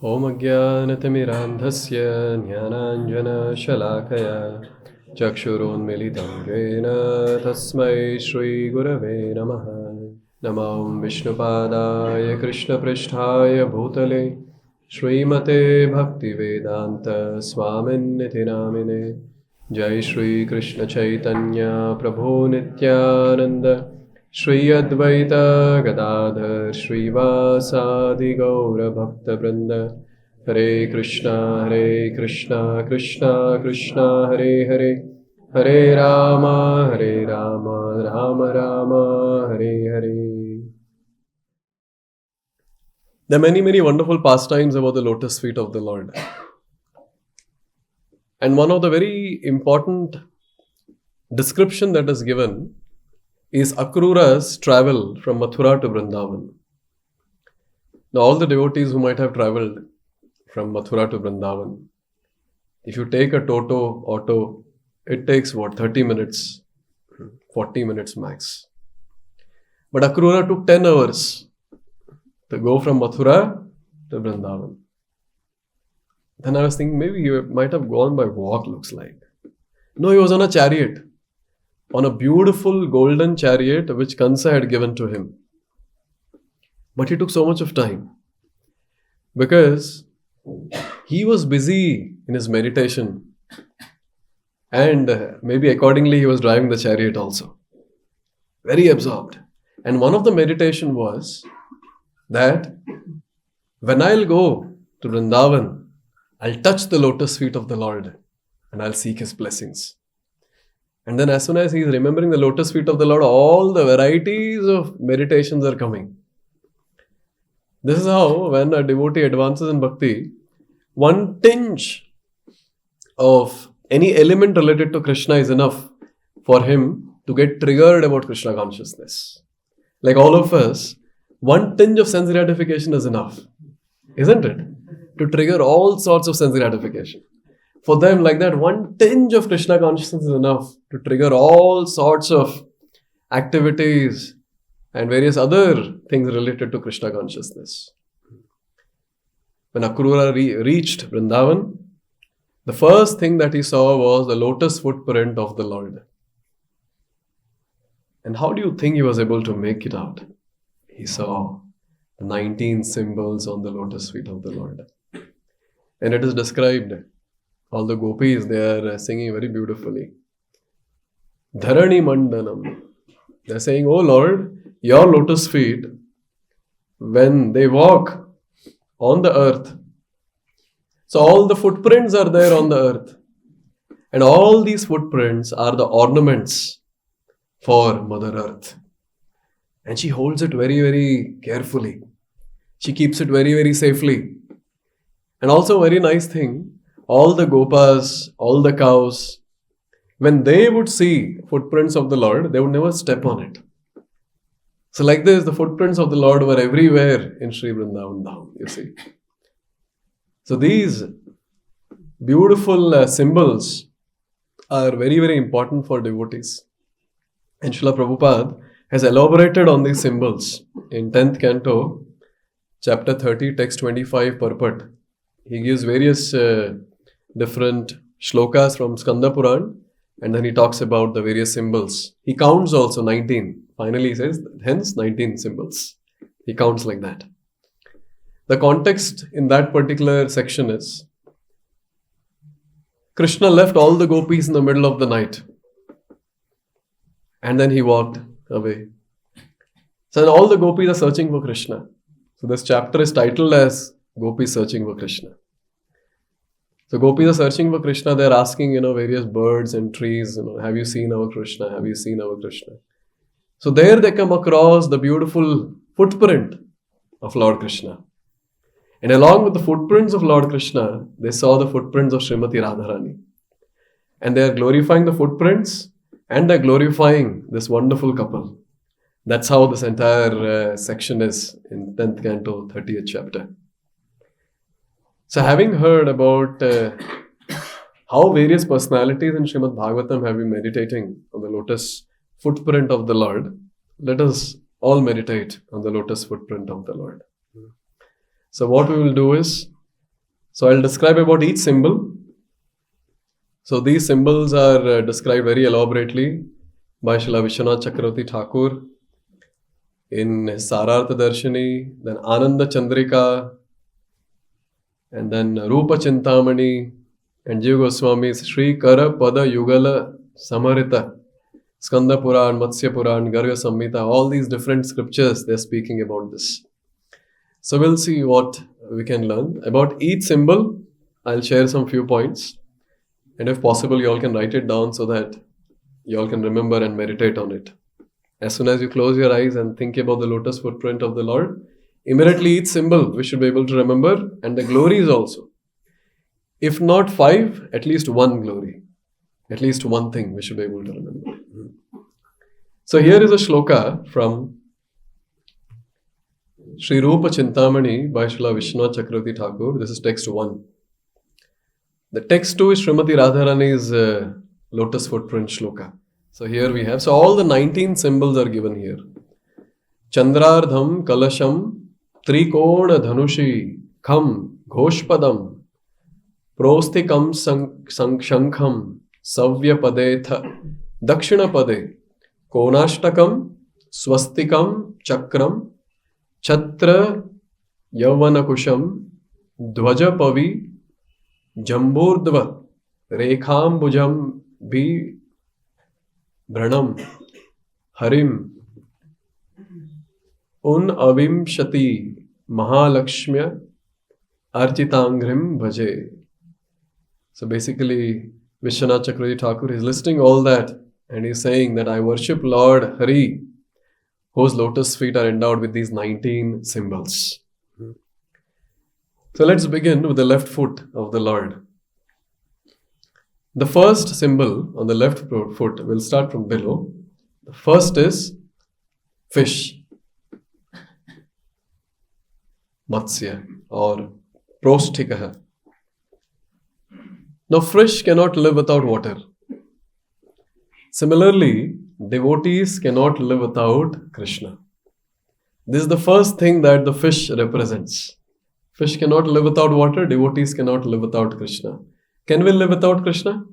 Om Ajnanatimirandhasya Jnananjana Shalakaya Chakshurunmilitam Jena Tasmai Shri Gurave Namaha Namam Vishnupadaya Krishna Pristhaya Bhutale Srimate Bhakti Vedanta Swamin Niti Namine Jai Shri Krishna Chaitanya Prabhu Nityananda Shri Advaita Gadadhar Srivasadi Gaura Bhakta Vrinda Hare Krishna Krishna Krishna Hare Hare Hare Rama Rama Rama Hare Hare. There are many wonderful pastimes about the lotus feet of the Lord. And one of the very important description that is given is Akrura's travel from Mathura to Vrindavan. Now all the devotees who might have travelled from Mathura to Vrindavan, if you take a auto, it takes 30 minutes, 40 minutes max. But Akrura took 10 hours to go from Mathura to Vrindavan. Then I was thinking maybe he might have gone by walk, looks like. No, he was on a chariot. On a beautiful golden chariot which Kansa had given to him. But he took so much of time because he was busy in his meditation and maybe accordingly he was driving the chariot also. Very absorbed. And one of the meditation was that when I'll go to Vrindavan, I'll touch the lotus feet of the Lord and I'll seek his blessings. And then as soon as he is remembering the lotus feet of the Lord, all the varieties of meditations are coming. This is how when a devotee advances in bhakti, one tinge of any element related to Krishna is enough for him to get triggered about Krishna consciousness. Like all of us, one tinge of sense gratification is enough, isn't it? To trigger all sorts of sense gratification. For them, like that, one tinge of Krishna consciousness is enough to trigger all sorts of activities and various other things related to Krishna consciousness. When Akrura reached Vrindavan, the first thing that he saw was the lotus footprint of the Lord. And how do you think he was able to make it out? He saw the 19 symbols on the lotus feet of the Lord. And it is described. All the gopis, they are singing very beautifully. Dharani Mandanam. They are saying, oh Lord, your lotus feet, when they walk on the earth, so all the footprints are there on the earth. And all these footprints are the ornaments for Mother Earth. And she holds it very carefully. She keeps it very safely. And also a very nice thing, all the gopas, all the cows, when they would see footprints of the Lord, they would never step on it. So like this, the footprints of the Lord were everywhere in Sri Vrindavan Dham, you see. So these beautiful symbols are very important for devotees. And Srila Prabhupada has elaborated on these symbols in 10th canto, chapter 30, text 25, purport. He gives various different shlokas from Skanda Puran, and then he talks about the various symbols. He counts also 19. Finally he says, hence 19 symbols. He counts like that. The context in that particular section is, Krishna left all the gopis in the middle of the night. And then he walked away. So all the gopis are searching for Krishna. So this chapter is titled as Gopis Searching for Krishna. So gopis are searching for Krishna. They are asking, various birds and trees, have you seen our Krishna? Have you seen our Krishna? So there they come across the beautiful footprint of Lord Krishna. And along with the footprints of Lord Krishna, they saw the footprints of Srimati Radharani. And they are glorifying the footprints and they are glorifying this wonderful couple. That's how this entire section is in 10th canto, 30th chapter. So having heard about how various personalities in Srimad Bhagavatam have been meditating on the lotus footprint of the Lord, let us all meditate on the lotus footprint of the Lord. So what we will do is, So I'll describe about each symbol. So these symbols are described very elaborately by Srila Vishwanath Chakravarti Thakur in Sarartha Darshini, then Ananda Chandrika, and then Rupa Chintamani, and Jiva Goswami's Sri Kara Pada Yugala Samarita, Skanda Puran, Matsya Puran, Garga Samhita, all these different scriptures, they're speaking about this. So we'll see what we can learn. About each symbol, I'll share some few points. And if possible, you all can write it down so that you all can remember and meditate on it. As soon as you close your eyes and think about the lotus footprint of the Lord, immediately each symbol we should be able to remember, and the glories also. If not 5, at least one glory. At least one thing we should be able to remember. So here is a shloka from Sri Rupa Chintamani by Srila Vishwanath Chakravarti Thakur. This is text 1. The text 2 is Srimati Radharani's lotus footprint shloka. So here we have, so all the 19 symbols are given here. Chandrardham Kalasham Trikona Dhanushi Kham Ghoshpadam Prostikam Shankham Savyapadetha Dakshinapade Konashtakam Swastikam Chakram Chatra Yavanakusham Dvajapavi Jamburdva Rekhambujam Bhi Branam Harim Un Avimshati Mahalakshmya Architangrim Bhaje. So basically, Vishwanath Chakravarti Thakur is listing all that, and he's saying that I worship Lord Hari, whose lotus feet are endowed with these 19 symbols. So let's begin with the left foot of the Lord. The first symbol on the left foot, will start from below. The first is fish, Matsya or Prostikaha. Now fish cannot live without water. Similarly, devotees cannot live without Krishna. This is the first thing that the fish represents. Fish cannot live without water, devotees cannot live without Krishna. Can we live without Krishna?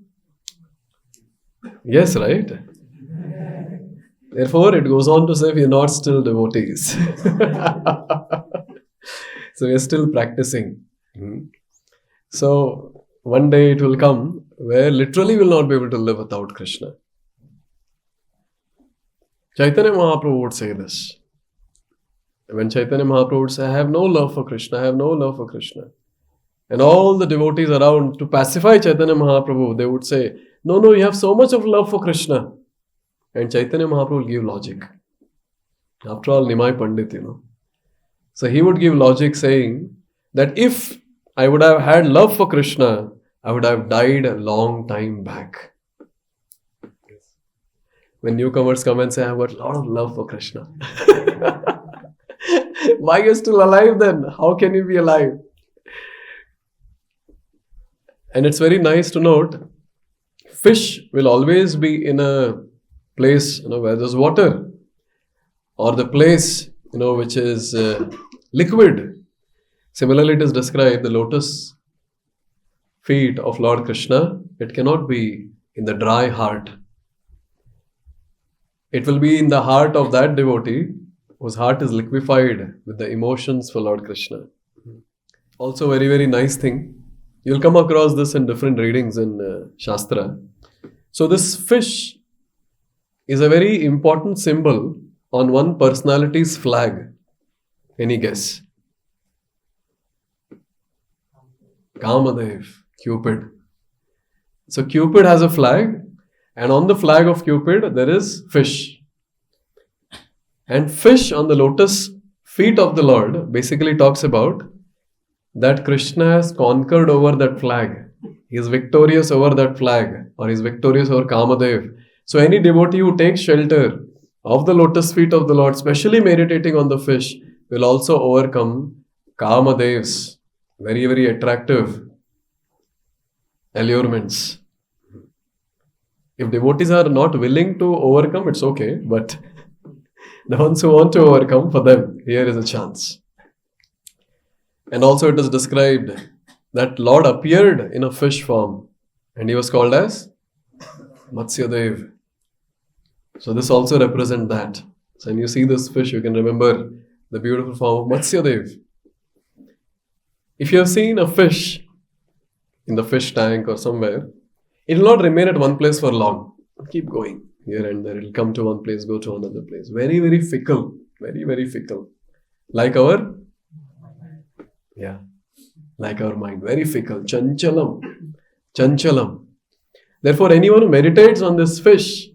Yes, right? Therefore, it goes on to say we are not still devotees. So we are still practicing. So one day it will come where literally we will not be able to live without Krishna. Chaitanya Mahaprabhu would say this. When Chaitanya Mahaprabhu would say, I have no love for Krishna, I have no love for Krishna. And all the devotees around, to pacify Chaitanya Mahaprabhu, they would say, no, you have so much of love for Krishna. And Chaitanya Mahaprabhu will give logic. After all, Nimai Pandit, So he would give logic saying that if I would have had love for Krishna, I would have died a long time back. When newcomers come and say, I have got a lot of love for Krishna. Why are you still alive then? How can you be alive? And it's very nice to note, fish will always be in a place where there's water, or the place which is liquid. Similarly, it is described the lotus feet of Lord Krishna, it cannot be in the dry heart. It will be in the heart of that devotee whose heart is liquefied with the emotions for Lord Krishna. Also, very, very nice thing. You'll come across this in different readings in Shastra. So this fish is a very important symbol on one personality's flag. Any guess? Kamadev, Cupid. So Cupid has a flag, and on the flag of Cupid there is fish. And fish on the lotus feet of the Lord basically talks about that Krishna has conquered over that flag. He is victorious over that flag, or he is victorious over Kamadev. So any devotee who takes shelter of the lotus feet of the Lord, especially meditating on the fish, will also overcome Kamadev's very, very attractive allurements. If devotees are not willing to overcome, it's okay, but the ones who want to overcome, for them, here is a chance. And also it is described that Lord appeared in a fish form and he was called as Matsyadev. So this also represents that. So when you see this fish, you can remember the beautiful form of Matsyadev. If you have seen a fish in the fish tank or somewhere, it will not remain at one place for long. It'll keep going here and there. It will come to one place, go to another place. Very, very fickle. Very, very fickle. Like our mind. Very fickle. Chanchalam. Chanchalam. Therefore, anyone who meditates on this fish,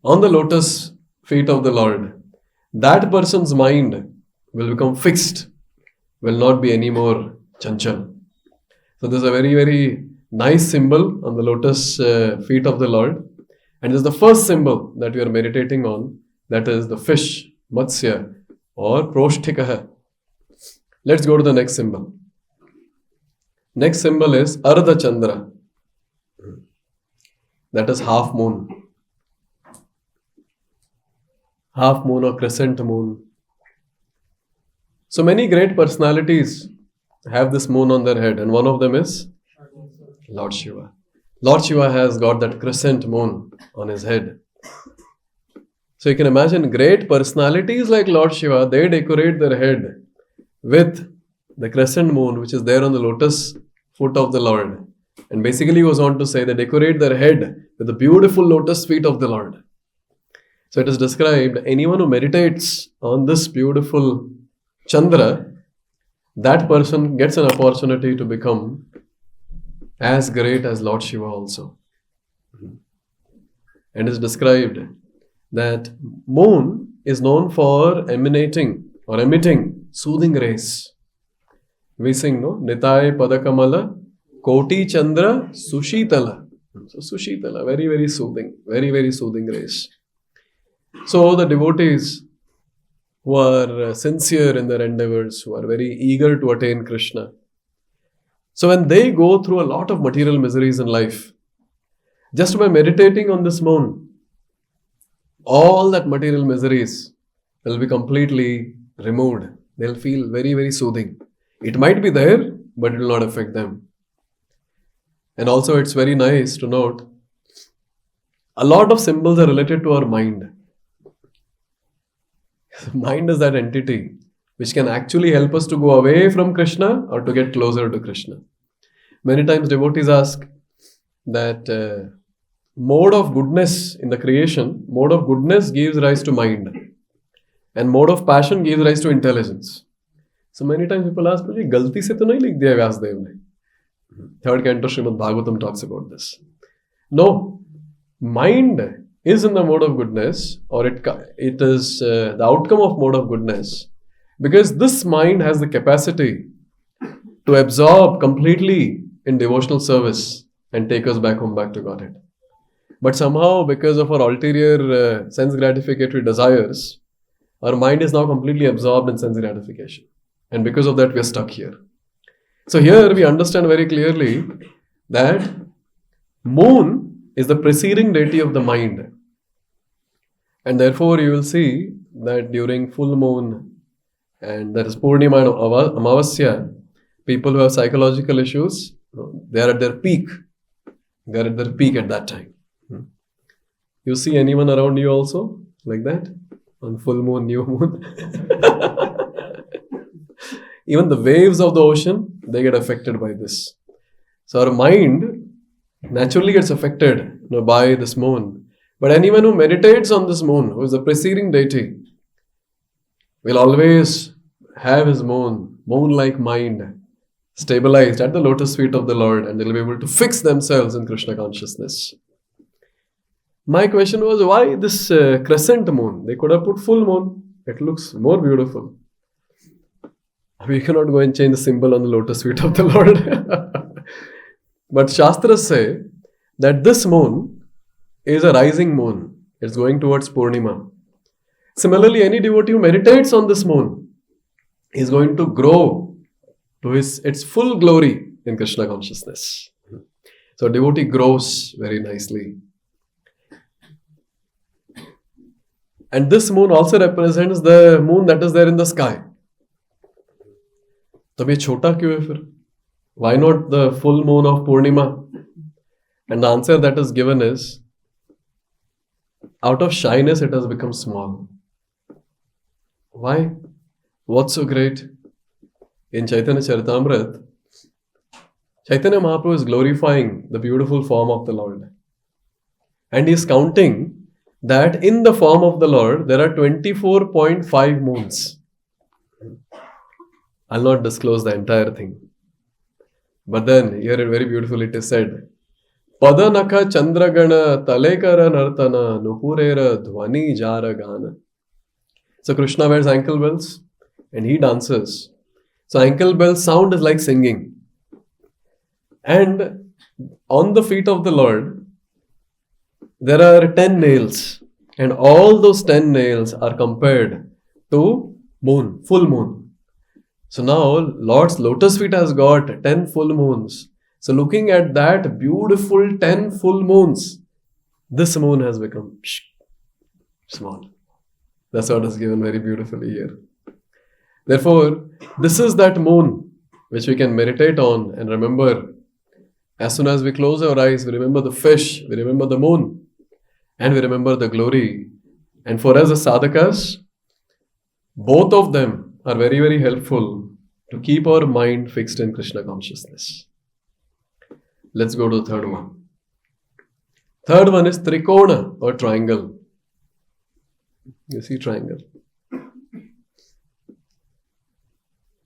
on the lotus feet of the Lord, that person's mind will become fixed, will not be any more chanchal. So this is a very, very nice symbol on the lotus feet of the Lord. And this is the first symbol that we are meditating on. That is the fish, Matsya or Proshthikaha. Let's go to the next symbol. Next symbol is Ardha Chandra. That is half moon. Half moon or crescent moon. So many great personalities have this moon on their head, and one of them is Lord Shiva. Lord Shiva has got that crescent moon on his head. So you can imagine great personalities like Lord Shiva, they decorate their head with the crescent moon which is there on the lotus foot of the Lord. And basically goes on to say they decorate their head with the beautiful lotus feet of the Lord. So it is described, anyone who meditates on this beautiful Chandra, that person gets an opportunity to become as great as Lord Shiva also. And it is described that moon is known for emanating or emitting soothing rays. We sing, no? Nitai Padakamala Koti Chandra Sushitala. So Sushitala, very, very soothing, very, very soothing rays. So the devotees who are sincere in their endeavors, who are very eager to attain Krishna, so when they go through a lot of material miseries in life, just by meditating on this moon, all that material miseries will be completely removed. They'll feel very, very soothing. It might be there, but it will not affect them. And also it's very nice to note, a lot of symbols are related to our mind. Mind is that entity which can actually help us to go away from Krishna or to get closer to Krishna. Many times devotees ask that mode of goodness in the creation, mode of goodness gives rise to mind and mode of passion gives rise to intelligence. So many times people ask, galti se to nahi likh diya Vyasdev ne. Third canto Srimad Bhagavatam talks about this. No, mind is in the mode of goodness, or it is the outcome of mode of goodness, because this mind has the capacity to absorb completely in devotional service and take us back home, back to Godhead. But somehow, because of our ulterior sense gratificatory desires, our mind is now completely absorbed in sense gratification. And because of that, we are stuck here. So here we understand very clearly that moon is the preceding deity of the mind. And therefore you will see that during full moon, and that is Purnima and Amavasya, people who have psychological issues, they are at their peak. They are at their peak at that time. You see anyone around you also like that? On full moon, new moon? Even the waves of the ocean, they get affected by this. So our mind naturally gets affected by this moon. But anyone who meditates on this moon, who is the preceding deity, will always have his moon-like mind stabilized at the lotus feet of the Lord, and they'll be able to fix themselves in Krishna consciousness. My question was, why this crescent moon? They could have put full moon. It looks more beautiful. We cannot go and change the symbol on the lotus feet of the Lord. But Shastras say that this moon is a rising moon. It's going towards Purnima. Similarly, any devotee who meditates on this moon is going to grow to its full glory in Krishna consciousness. So devotee grows very nicely. And this moon also represents the moon that is there in the sky. तब ये छोटा क्यों है फिर? Why not the full moon of Purnima? And the answer that is given is, out of shyness it has become small. Why? What's so great? In Chaitanya Charitamrita, Chaitanya Mahaprabhu is glorifying the beautiful form of the Lord. And he is counting that in the form of the Lord, there are 24.5 moons. I'll not disclose the entire thing. But then, here it very beautifully it is said, Padanaka Chandragana Talekara Nartana Nupurera Dhvani Jara Gana. So Krishna wears ankle bells and he dances. So ankle bell sound is like singing. And on the feet of the Lord, there are 10 nails. And all those 10 nails are compared to moon, full moon. So now Lord's lotus feet has got 10 full moons. So looking at that beautiful 10 full moons, this moon has become small. That's what is given very beautifully here. Therefore, this is that moon which we can meditate on and remember. As soon as we close our eyes, we remember the fish, we remember the moon, and we remember the glory. And for us as sadhakas, both of them are very, very helpful to keep our mind fixed in Krishna consciousness. Let's go to the third one. Third one is Trikona or triangle. You see triangle.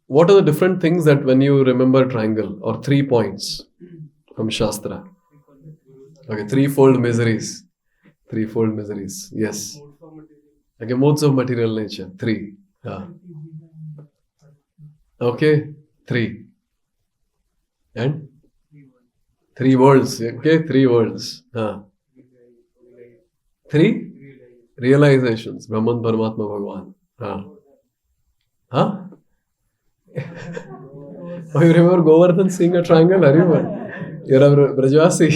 What are the different things that when you remember triangle or 3 points from Shastra? Okay, threefold miseries. Threefold miseries. Yes. Okay, modes of material nature. 3. Okay, 3. And 3 worlds. Okay, 3 worlds. 3 realizations. Brahman, Paramatma, Bhagavan. Oh, you remember Govardhan seeing a triangle? Are you? You're a Brajvasi.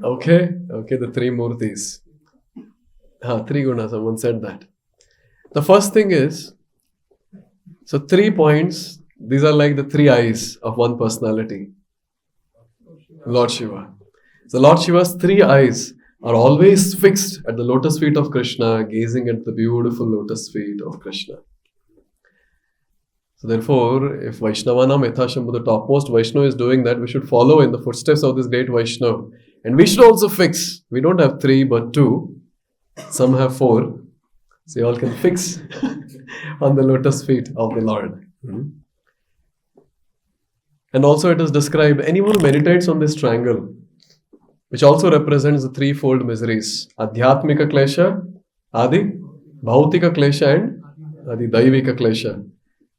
Okay, the 3 murtis. 3 gunas, someone said that. The first thing is, so 3 points, these are like the 3 eyes of one personality. Lord Shiva. So Lord Shiva's 3 eyes are always fixed at the lotus feet of Krishna, gazing at the beautiful lotus feet of Krishna. So therefore, if Vaishnavanam Yethashambhu, the topmost Vaishnava, is doing that, we should follow in the footsteps of this great Vaishnava. And we should also fix. We don't have 3 but 2. Some have 4. So you all can fix on the lotus feet of the Lord. And also it is described, anyone who meditates on this triangle, which also represents the threefold miseries, Adhyatmika Klesha, Adi, Bhautika Klesha and Adi Daivika Klesha.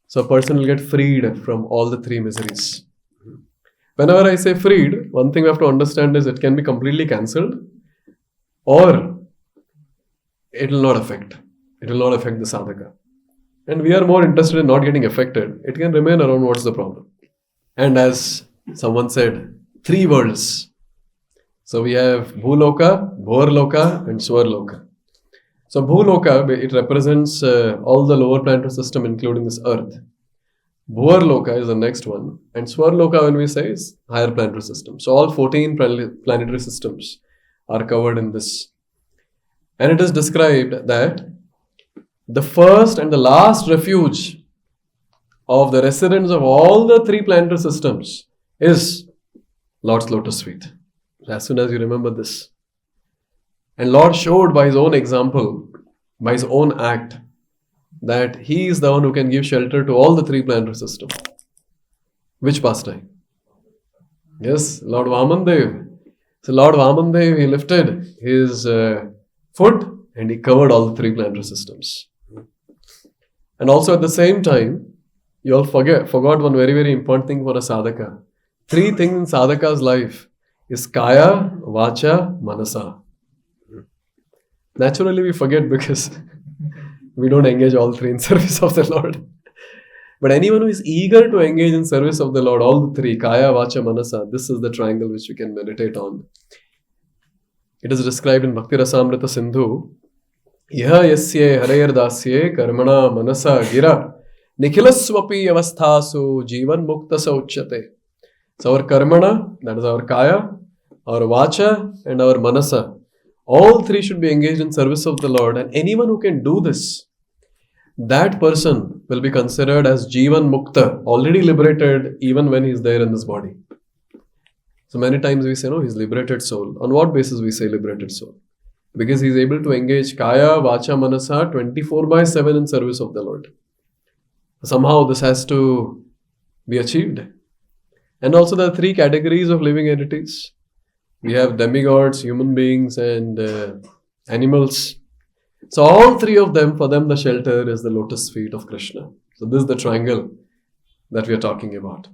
So a person will get freed from all the 3 miseries. Whenever I say freed, one thing we have to understand is it can be completely cancelled or it will not affect. It will not affect the sadhaka. And we are more interested in not getting affected. It can remain around. What's the problem? And as someone said, 3 worlds. So we have Bhuloka, Bhorloka and Swarloka. So Bhuloka, it represents all the lower planetary system including this earth. Bhorloka is the next one. And Swarloka, when we say, is higher planetary system. So all 14 planetary systems are covered in this. And it is described that the first and the last refuge of the residents of all the 3 planetary systems is Lord's lotus feet. As soon as you remember this. And Lord showed by his own example, by his own act, that he is the one who can give shelter to all the 3 planetary systems. Which pastime? Yes, Lord Vamandev. So Lord Vamandev, he lifted his foot and he covered all the 3 planetary systems. And also at the same time, you all forgot one very, very important thing for a sadhaka. 3 things in sadhaka's life is Kaya, Vacha, Manasa. Naturally we forget because we don't engage all 3 in service of the Lord. But anyone who is eager to engage in service of the Lord, all the 3, Kaya, Vacha, Manasa, this is the triangle which we can meditate on. It is described in Bhakti Rasamrita Sindhu. Iha yasye harayar dasye karmana manasa gira Nikhilaswapi avasthasu jivan mukta sauchyate. So our karmana, that is our kaya, our vacha and our manasa, all three should be engaged in service of the Lord. And anyone who can do this, that person will be considered as jivan mukta, already liberated even when he is there in this body. So many times we say, no, he's liberated soul. On what basis we say liberated soul? Because he is able to engage kaya, vacha, manasa 24/7 in service of the Lord. Somehow this has to be achieved. And also there are three categories of living entities. We have demigods, human beings and animals. So all three of them, for them the shelter is the lotus feet of Krishna. So this is the triangle that we are talking about.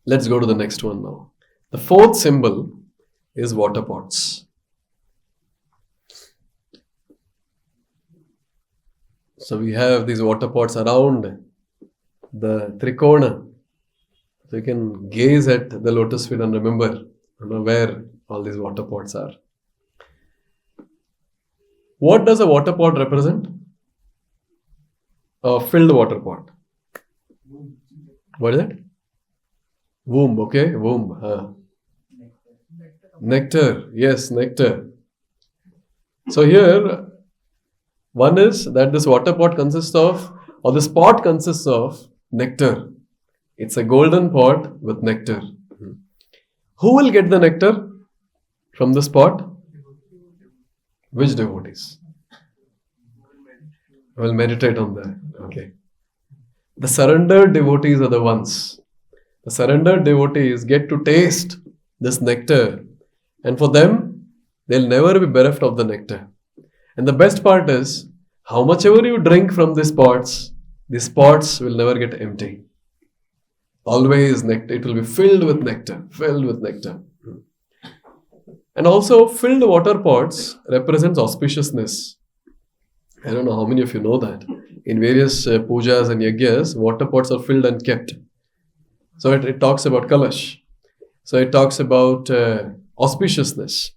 Let's go to the next one now. The fourth symbol is water pots. So we have these water pots around the trikona. So you can gaze at the lotus feet and remember where all these water pots are. What does a water pot represent? A filled water pot. What is it? Womb, okay, womb. Nectar, yes, nectar. So here, one is that this water pot consists of, or this pot consists of nectar. It's a golden pot with nectar. Who will get the nectar from this pot? Which devotees? We'll meditate on that. Okay. The surrendered devotees are the ones. The surrendered devotees get to taste this nectar. And for them, they'll never be bereft of the nectar. And the best part is, how much ever you drink from these pots will never get empty. Always nectar. It will be filled with nectar. Filled with nectar. And also, filled water pots represents auspiciousness. I don't know how many of you know that. In various pujas and yagyas, water pots are filled and kept. So it talks about kalash. So it talks about auspiciousness.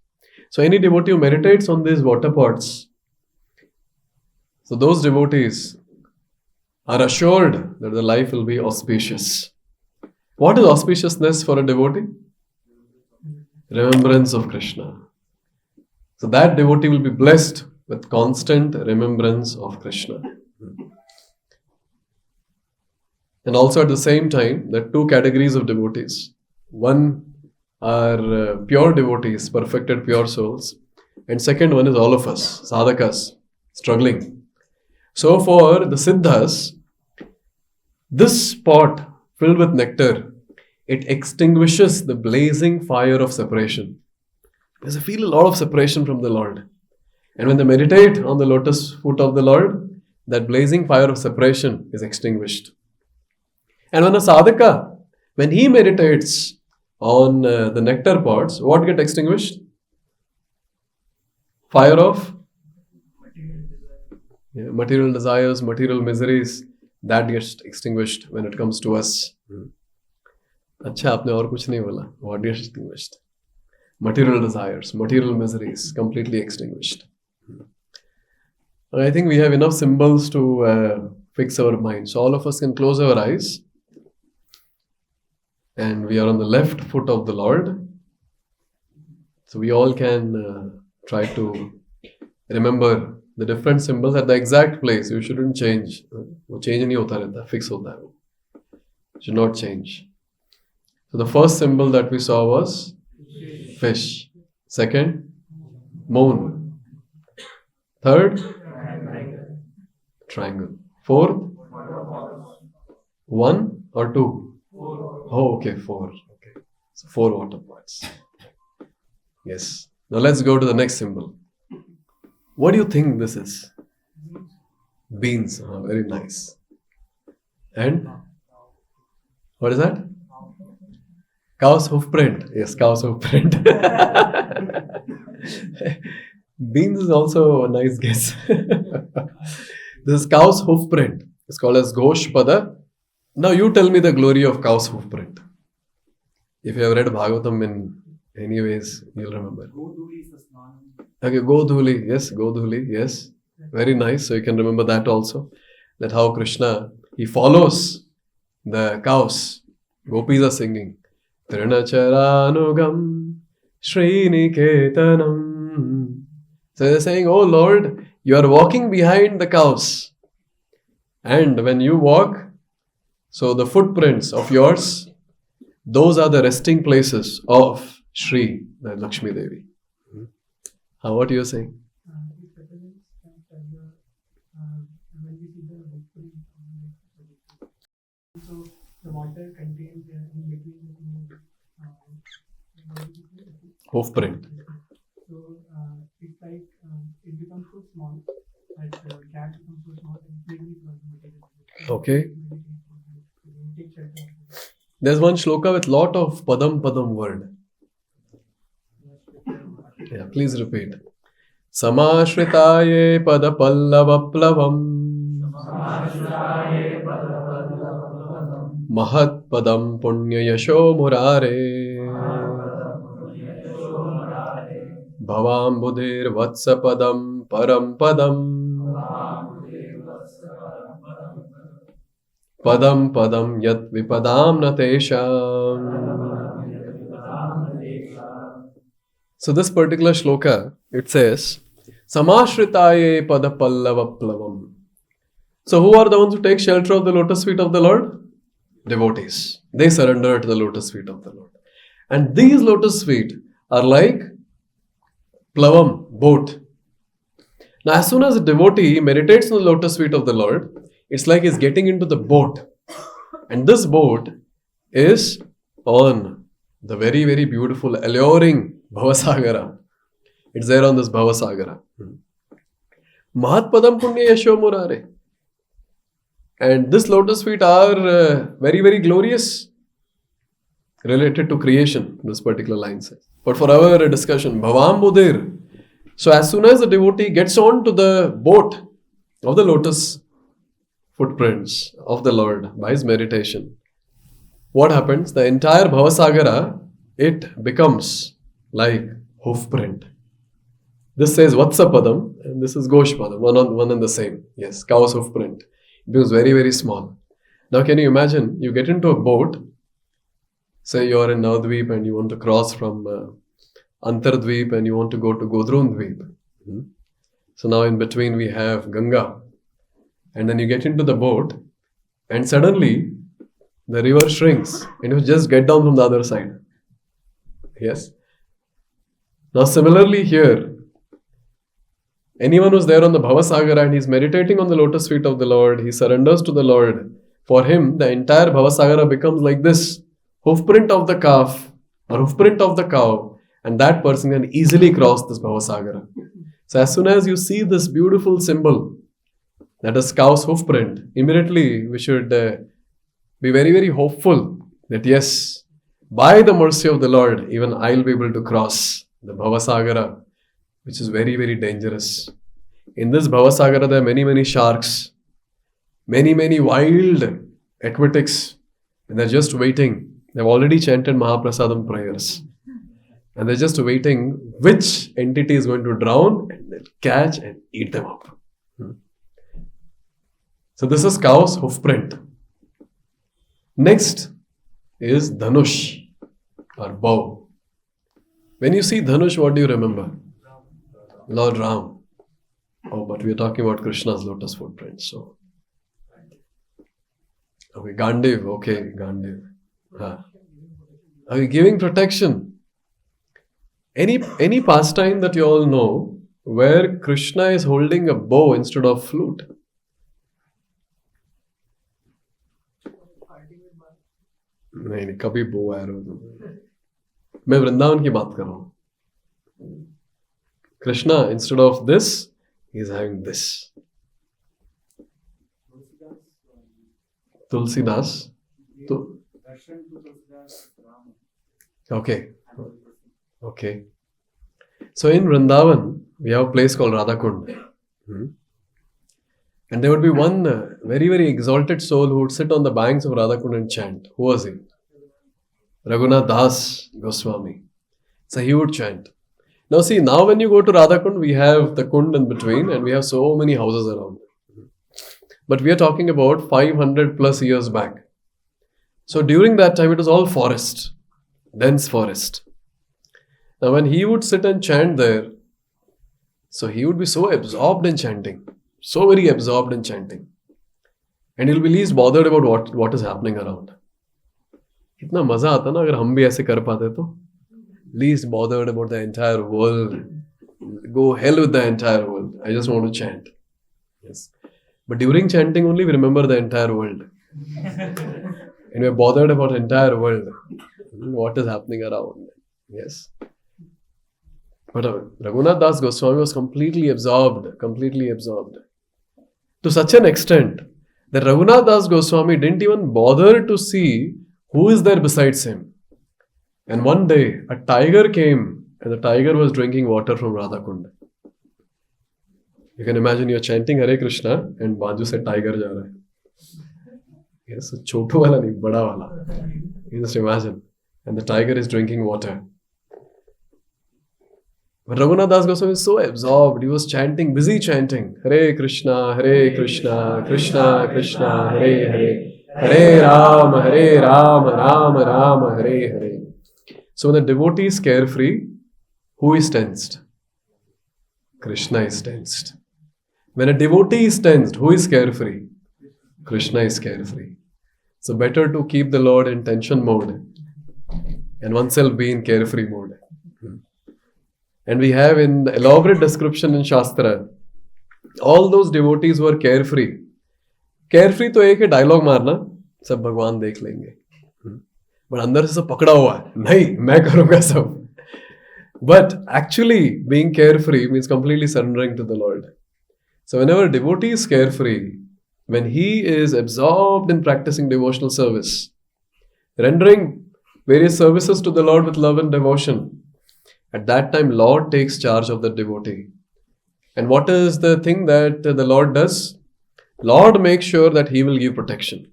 So any devotee who meditates on these water pots, so those devotees are assured that the life will be auspicious. What is auspiciousness for a devotee? Remembrance of Krishna. So that devotee will be blessed with constant remembrance of Krishna. And also at the same time, there are two categories of devotees. One are pure devotees, perfected pure souls. And second one is all of us, sadhakas, struggling. So for the siddhas, this pot filled with nectar, it extinguishes the blazing fire of separation. Because they feel a lot of separation from the Lord. And when they meditate on the lotus foot of the Lord, that blazing fire of separation is extinguished. And when a sadhaka, when he meditates on the nectar pots, what gets extinguished? Fire of material desires, material miseries, that gets extinguished when it comes to us. अच्छा आपने और कुछ नहीं बोला. What gets extinguished? Material desires, material miseries, completely extinguished. And I think we have enough symbols to fix our mind. So all of us can close our eyes. And we are on the left foot of the Lord. So we all can try to remember the different symbols at the exact place. You shouldn't change. वो change नहीं होता रहता, fix होता है वो. Should not change. So the first symbol that we saw was fish. Second, moon. Third, triangle. Fourth, one or two? Oh, okay, four. Okay, so 4 water pots. Yes. Now let's go to the next symbol. What do you think this is? Beans. Very nice. And what is that? Cow's hoof print. Yes, cow's hoof print. Beans is also a nice guess. This is cow's hoof print. It's called as Ghosh Pada. Now you tell me the glory of cow's hoof print. If you have read Bhagavatam in any ways, you'll remember. Okay, Godhuli. Yes, Godhuli. Yes. Very nice. So you can remember that also. that how Krishna, he follows the cows. Gopis are singing. Trinacharanugam Sriniketanam. So they're saying, oh Lord, you are walking behind the cows. And when you walk, so the footprints of yours, those are the resting places of Shri, the Lakshmi Devi. What are you saying? So the water contains in between the hoof print. So it's like it becomes so small that the cat becomes so small and completely transmitted. Okay. There's one shloka with lot of padam word. Yeah, please repeat. Samashritaye padapallavaplavam Mahat padam punya yasho murare Bhavam budhir vatsa padam param padam Padam yat vipadam natesham. So this particular shloka, it says, Samashritaye padapallavaplavam. So who are the ones who take shelter of the lotus feet of the Lord? Devotees. They surrender to the lotus feet of the Lord. And these lotus feet are like plavam, boat. Now as soon as a devotee meditates on the lotus feet of the Lord, it's like he's getting into the boat. And this boat is on the very, very beautiful, alluring Bhavasagara. It's there on this Bhavasagara. Mahatpadam Punya Yasho Murare. And this lotus feet are very, very glorious related to creation, this particular line says. But for our discussion, Bhavam Budhir. So as soon as the devotee gets on to the boat of the lotus footprints of the Lord by his meditation, what happens? The entire Bhavasagara, it becomes like hoof print. This says Vatsapadam and this is Goshpadam, one and the same. Yes, cow's hoof print. It becomes very, very small. Now can you imagine, you get into a boat, say you are in Navadvip and you want to cross from Antardvip and you want to go to Godrundvip. So now in between we have Ganga. And then you get into the boat and suddenly the river shrinks and you just get down from the other side. Yes. Now similarly here, anyone who's there on the Bhavasagara and he's meditating on the lotus feet of the Lord, he surrenders to the Lord. For him, the entire Bhavasagara becomes like this hoofprint of the calf or hoofprint of the cow, and that person can easily cross this Bhavasagara. So as soon as you see this beautiful symbol, that is cow's hoofprint, immediately we should be very, very hopeful that yes, by the mercy of the Lord, even I'll be able to cross the Bhavasagara, which is very, very dangerous. In this Bhavasagara, there are many, many sharks, many, many wild aquatics, and they're just waiting. They've already chanted Mahaprasadam prayers. And they're just waiting which entity is going to drown and they'll catch and eat them up. So this is cow's hoofprint. Next is Dhanush or bow. When you see Dhanush, what do you remember? Lord Ram. Oh, but we are talking about Krishna's lotus footprint. So, okay, Gandiv. Okay, Gandiv. Are you giving protection? Any pastime that you all know where Krishna is holding a bow instead of flute? नहीं कभी बो arrow मैं वृंदावन की बात कर रहा हूँ. Krishna, instead of this, he is having this. Tulsidas. Okay. Okay. So in Vrindavan, we have a place called Radhakund. And there would be one very, very exalted soul who would sit on the banks of Radhakund and chant. Who was he? Raghunath Das Goswami. So he would chant. Now see, now when you go to Radhakund, we have the Kund in between and we have so many houses around. But we are talking about 500 plus years back. So during that time, it was all forest, dense forest. Now when he would sit and chant there, so he would be so absorbed in chanting, so very absorbed in chanting. And he'll be least bothered about what is happening around. इतना मजा आता ना अगर हम भी ऐसे कर पाते तो. Least bothered about the entire world. Go hell with the entire world. I just want to chant. Yes. But during chanting only we remember the entire world. And we're bothered about the entire world. What is happening around. Yes. But Raghunath Das Goswami was completely absorbed. To such an extent that Raghunath Das Goswami didn't even bother to see who is there besides him. And one day, a tiger came and the tiger was drinking water from Radhakund. You can imagine you're chanting Hare Krishna and Baju se tiger ja raha hai. Yes, so chotu wala nahi, bada wala. You just imagine. And the tiger is drinking water. But Raghunath Das Goswami is so absorbed. He was chanting, busy chanting. Hare Krishna, Krishna Krishna, Hare Hare. Hare Rama, Rama Rama, Hare Hare. So when the devotee is carefree, who is tensed? Krishna is tensed. When a devotee is tensed, who is carefree? Krishna is carefree. So better to keep the Lord in tension mode and oneself be in carefree mode. And we have in the elaborate description in Shastra, all those devotees who are carefree. Carefree तो एक है dialogue मारना, सब भगवान देख लेंगे. But अंदर से सब पकड़ा हुआ है, नहीं मैं करूँगा सब. But actually being carefree means completely surrendering to the Lord. So whenever a devotee is carefree, when he is absorbed in practicing devotional service, rendering various services to the Lord with love and devotion, at that time Lord takes charge of the devotee. And what is the thing that the Lord does? Lord makes sure that he will give protection.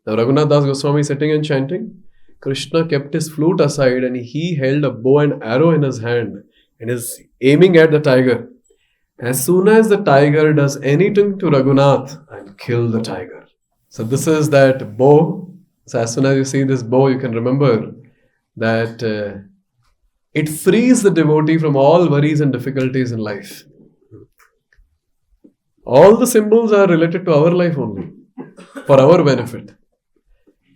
Now Raghunath Das Goswami sitting and chanting, Krishna kept his flute aside and he held a bow and arrow in his hand and is aiming at the tiger. As soon as the tiger does anything to Raghunath, I'll kill the tiger. So this is that bow. So as soon as you see this bow, you can remember that it frees the devotee from all worries and difficulties in life. All the symbols are related to our life only, for our benefit.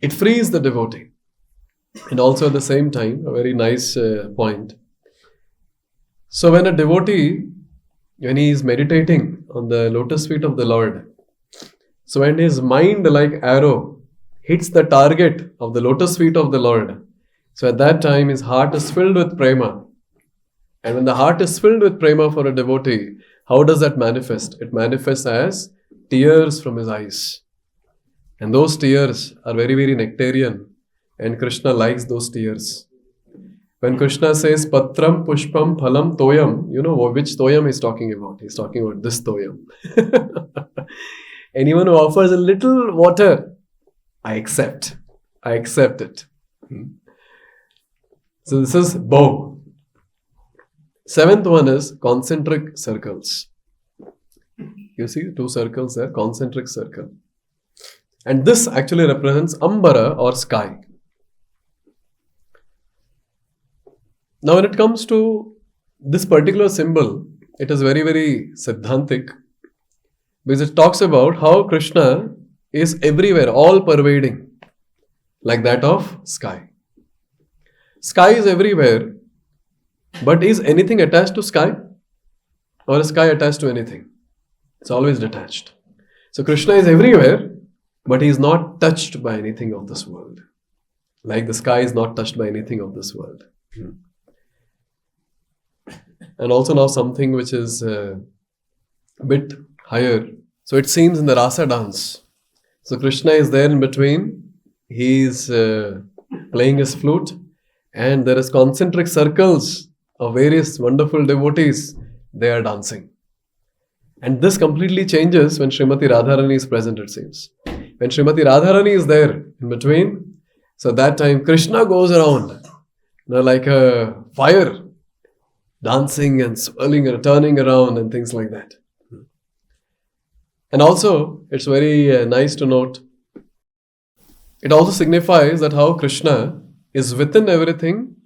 It frees the devotee. And also at the same time, a very nice point. So when a devotee, when he is meditating on the lotus feet of the Lord, so when his mind like arrow hits the target of the lotus feet of the Lord, so at that time his heart is filled with prema. And when the heart is filled with prema for a devotee, how does that manifest? It manifests as tears from his eyes. And those tears are very, very nectarian. And Krishna likes those tears. When Krishna says Patram, Pushpam, Phalam, Toyam, you know which Toyam he's talking about. He's talking about this Toyam. Anyone who offers a little water, I accept. I accept it. So this is bow. Seventh one is concentric circles. You see two circles there, concentric circle. And this actually represents Ambara or sky. Now when it comes to this particular symbol, it is very, very siddhantic because it talks about how Krishna is everywhere, all pervading, like that of sky. Sky is everywhere, but is anything attached to sky? Or is sky attached to anything? It's always detached. So Krishna is everywhere, but he is not touched by anything of this world. Like the sky is not touched by anything of this world. And also now something which is a bit higher. So it seems in the rasa dance. So Krishna is there in between. He is playing his flute. And there is concentric circles of various wonderful devotees. They are dancing. And this completely changes when Srimati Radharani is present, it seems. When Srimati Radharani is there in between, so that time Krishna goes around, like a fire, dancing and swirling and turning around and things like that. And also, it's very nice to note, it also signifies that how Krishna is within everything,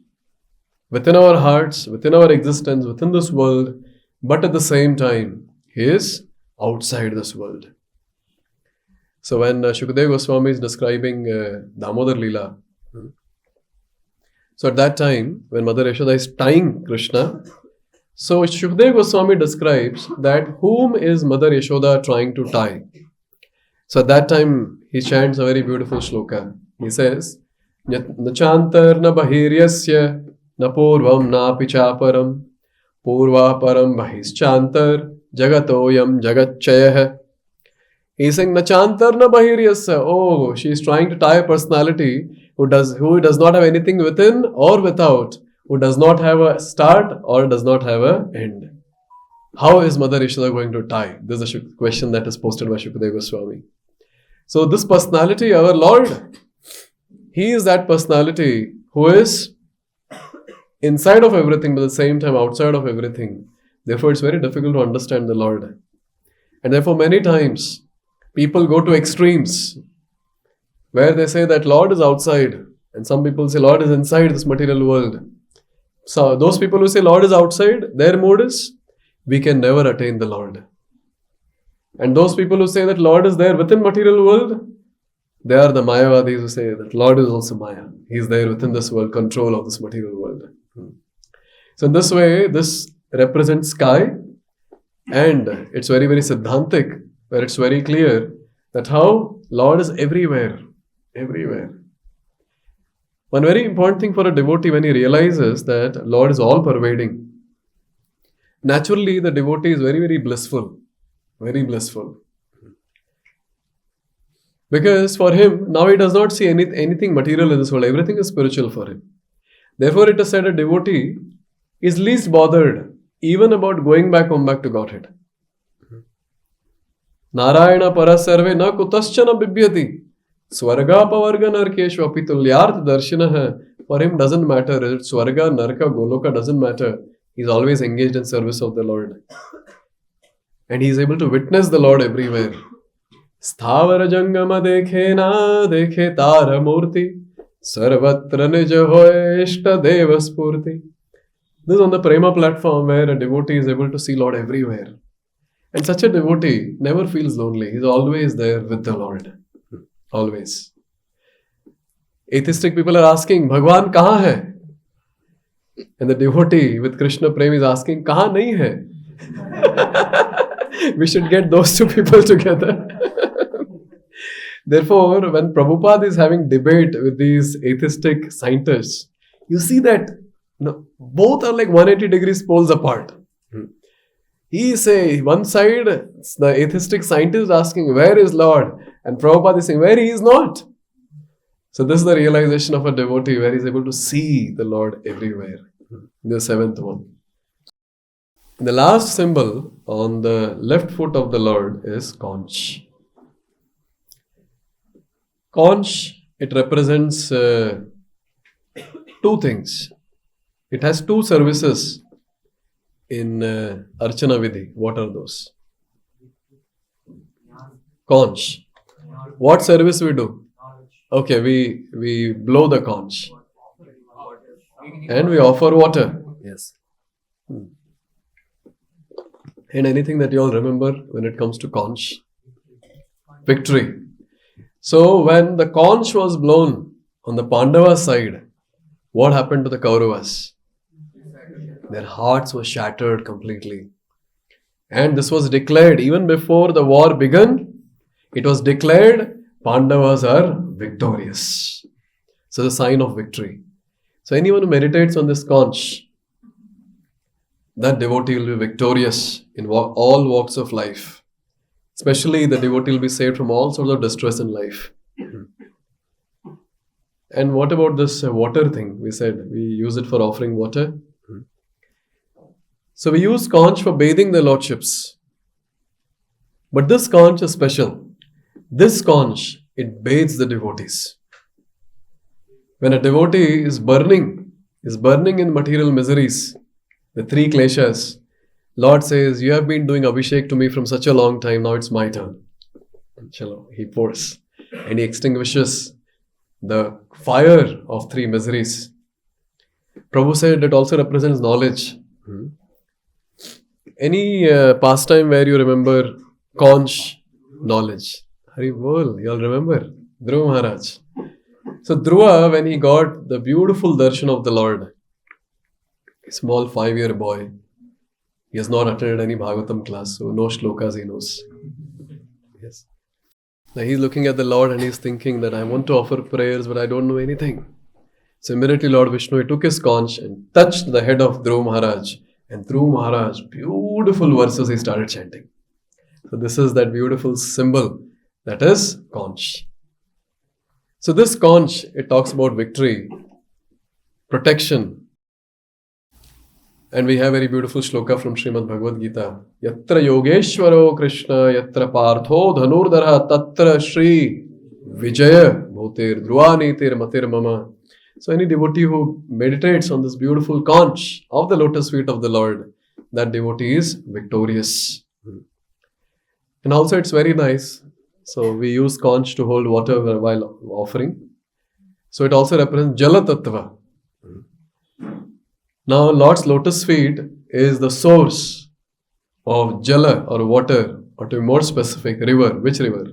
within our hearts, within our existence, within this world, but at the same time, he is outside this world. So when Shukadeva Goswami is describing Damodar Leela, so at that time, when Mother Yashoda is tying Krishna, so Shukadeva Goswami describes that whom is Mother Yashoda trying to tie. So at that time, he chants a very beautiful shloka. He says, Nachantar na bahiryasya na purvam na pichaparam purva param bahischantar jagatoyam jagatchayah. He's saying, Nachantar na bahiryasya. Oh, she is trying to tie a personality who does not have anything within or without, who does not have a start or does not have an end. How is Mother Yashoda going to tie? This is a question that is posted by Shukadeva Goswami. So this personality, our Lord, he is that personality who is inside of everything but at the same time outside of everything. Therefore, it's very difficult to understand the Lord. And therefore, many times, people go to extremes where they say that Lord is outside and some people say Lord is inside this material world. So those people who say Lord is outside, their mood is, we can never attain the Lord. And those people who say that Lord is there within material world, they are the Mayavadis who say that Lord is also Maya. He is there within this world, control of this material world. So in this way, this represents sky, and it's very, very Siddhantic, where it's very clear that how Lord is everywhere. Everywhere. One very important thing for a devotee when he realizes that Lord is all pervading. Naturally, the devotee is very, very blissful. Very blissful. Because for him, now he does not see anything material in this world. Everything is spiritual for him. Therefore, it is said a devotee is least bothered even about going back home back to Godhead. Narayana parasarve na kutaschana bibhyati. Swarga pavarga narkeshu apitulyarth darshinaha. For him doesn't matter. Swarga, Narka, Goloka doesn't matter. He's always engaged in service of the Lord. And he is able to witness the Lord everywhere. Sthavara jangama dekhe na dekhe tara murti. Sarvatra nija hoye ishta deva spurti. This is on the Prema platform where a devotee is able to see Lord everywhere. And such a devotee never feels lonely. He's always there with the Lord. Always. Atheistic people are asking, Bhagwan kahan hai? And the devotee with Krishna Prem is asking, kahan nahi hai? We should get those two people together. Therefore, when Prabhupada is having debate with these atheistic scientists, you see that both are like 180 degrees poles apart. He say one side, the atheistic scientist is asking, where is Lord? And Prabhupada is saying, where he is not. So this is the realization of a devotee where he is able to see the Lord everywhere. The seventh one. The last symbol on the left foot of the Lord is conch. Conch, it represents two things. It has two services in Archana Vidhi. What are those? Conch. What service we do? Okay, we blow the conch. And we offer water. Yes. And anything that you all remember when it comes to conch? Victory. So when the conch was blown on the Pandava side, what happened to the Kauravas? Their hearts were shattered completely. And this was declared even before the war began. It was declared Pandavas are victorious. So the sign of victory. So anyone who meditates on this conch, that devotee will be victorious in all walks of life. Especially the devotee will be saved from all sorts of distress in life. And what about this water thing? We said we use it for offering water. So we use conch for bathing the lordships. But this conch is special. This conch, it bathes the devotees. When a devotee is burning in material miseries, the three kleshas, Lord says, you have been doing Abhishek to me from such a long time, now it's my turn. Chalo, he pours and he extinguishes the fire of three miseries. Prabhu said it also represents knowledge. Any pastime where you remember conch knowledge? Hari bol, you'll remember Dhruva Maharaj. So Dhruva, when he got the beautiful darshan of the Lord, a small 5-year boy, he has not attended any Bhagavatam class, so no shlokas he knows. Yes. Now he's looking at the Lord and he's thinking that I want to offer prayers, but I don't know anything. So immediately Lord Vishnu, he took his conch and touched the head of Dhruva Maharaj. And Dhruva Maharaj, beautiful verses he started chanting. So this is that beautiful symbol, that is conch. So this conch, it talks about victory, protection. And we have very beautiful shloka from Srimad Bhagavad-gita. Yatra Yogeshwaro Krishna, Yatra Partho Dhanurdara, Tatra Shri Vijaya Bhutir Dhruvanitir Matir Mama. So any devotee who meditates on this beautiful conch of the lotus feet of the Lord, that devotee is victorious. And also it's very nice. So we use conch to hold water while offering. So it also represents Jala Tattva. Now Lord's lotus feet is the source of Jala or water, or to be more specific, river. Which river?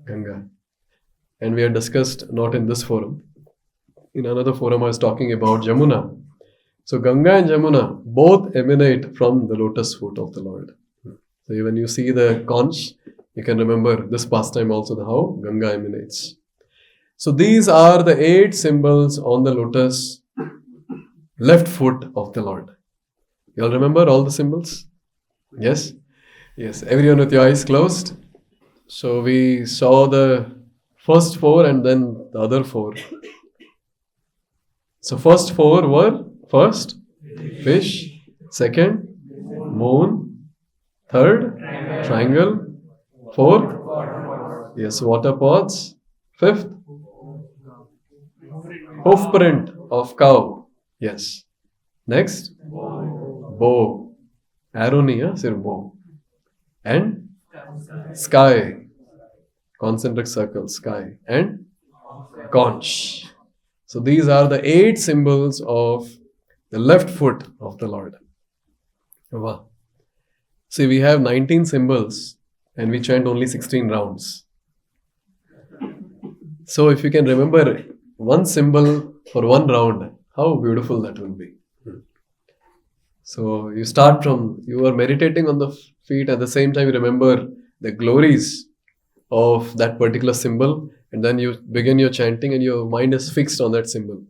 Ganga. And we had discussed, not in this forum, in another forum I was talking about Jamuna. So Ganga and Jamuna both emanate from the lotus foot of the Lord. So when you see the conch, you can remember this pastime also, how Ganga emanates. So these are the 8 symbols on the lotus left foot of the Lord. You all remember all the symbols? Yes? Yes. Everyone with your eyes closed. So we saw the first 4 and then the other 4. So first 4 were first fish, second moon, third triangle, fourth yes water pods, fifth hoof print of cow. Yes. Next, bow. Arrow nahi, sir bow. And sky. Concentric circles, sky. And conch. So these are the 8 symbols of the left foot of the Lord. Wow. See, we have 19 symbols and we chant only 16 rounds. So if you can remember one symbol for one round, how beautiful that will be. So you start from, you are meditating on the feet, at the same time you remember the glories of that particular symbol, and then you begin your chanting and your mind is fixed on that symbol.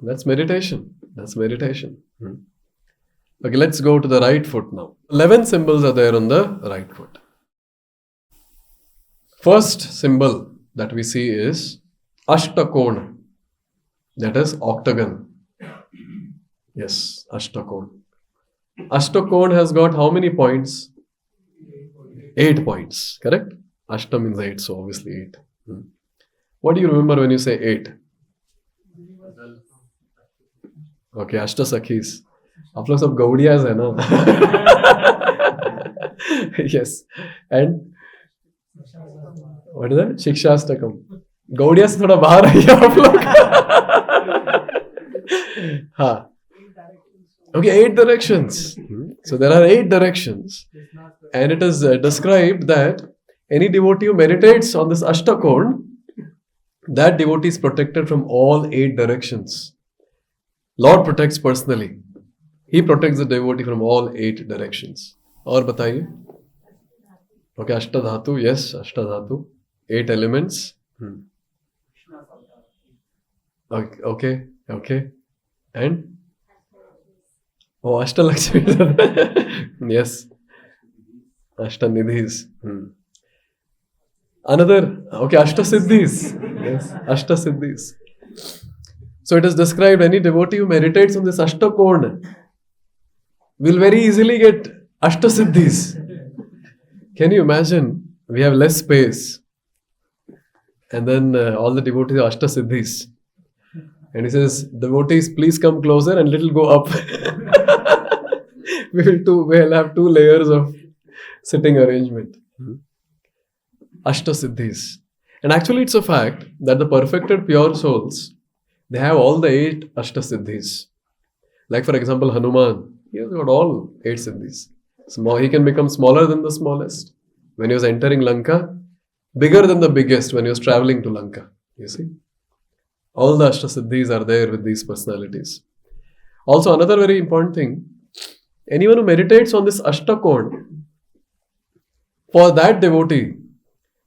That's meditation. That's meditation. Okay, let's go to the right foot now. 11 symbols are there on the right foot. First symbol that we see is Ashtakon. That is octagon. Yes, Ashtakon. Ashtakon has got how many points? 8 points, correct? Ashta means 8, so obviously 8. What do you remember when you say 8? Okay, Ashta Sakhis. आप लोग सब गौड़ियाज है ना? Yes. And what is that? Shikshastakam. Gaudiya से थोड़ा बाहर आइए आप लोग. हाँ. Okay, 8 directions. So there are 8 directions. And it is described that any devotee who meditates on this Ashtakon, that devotee is protected from all 8 directions. Lord protects personally. He protects the devotee from all 8 directions. और बताइए. Okay, Ashtadhatu. Yes, Ashtadhatu. 8 elements. Okay. And? Oh, Ashtalakshmi. Yes. Ashtanidhis. Another. Okay, Ashtasiddhis. Yes, Ashtasiddhis. So it is described, any devotee who meditates on this Ashtakon will very easily get Ashtasiddhis. Can you imagine? We have less space. And then all the devotees are Ashtasiddhis. And he says, devotees, please come closer and little go up. we'll have two layers of sitting arrangement. Ashtasiddhis. And actually it's a fact that the perfected pure souls, they have all the 8 Ashtasiddhis. Like for example, Hanuman, he has got all 8 siddhis. Small, he can become smaller than the smallest. When he was entering Lanka, bigger than the biggest when he was traveling to Lanka. You see? All the Ashtasiddhis are there with these personalities. Also, another very important thing, anyone who meditates on this Ashtakon, for that devotee,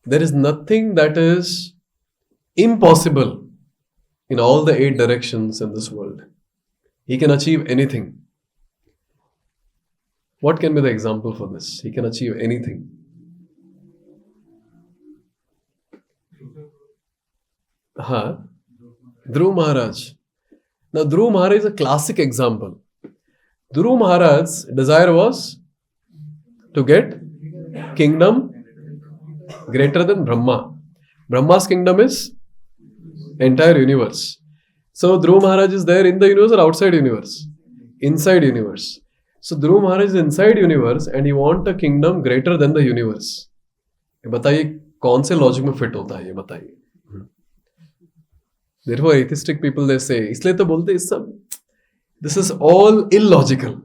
there is nothing that is impossible in all the 8 directions in this world. He can achieve anything. What can be the example for this? He can achieve anything. Dhruv Maharaj. Now, Dhruv Maharaj is a classic example. Dhruv Maharaj's desire was to get kingdom greater than Brahma. Brahma's kingdom is entire universe. So Dhruv Maharaj is there in the universe or outside universe? Inside universe. So Dhruv Maharaj is inside universe and he wants a kingdom greater than the universe. बताइए कौन से logic में fit होता है ये बताइए. Therefore atheistic people they say, इसलिए तो बोलते इस सब, this is all illogical.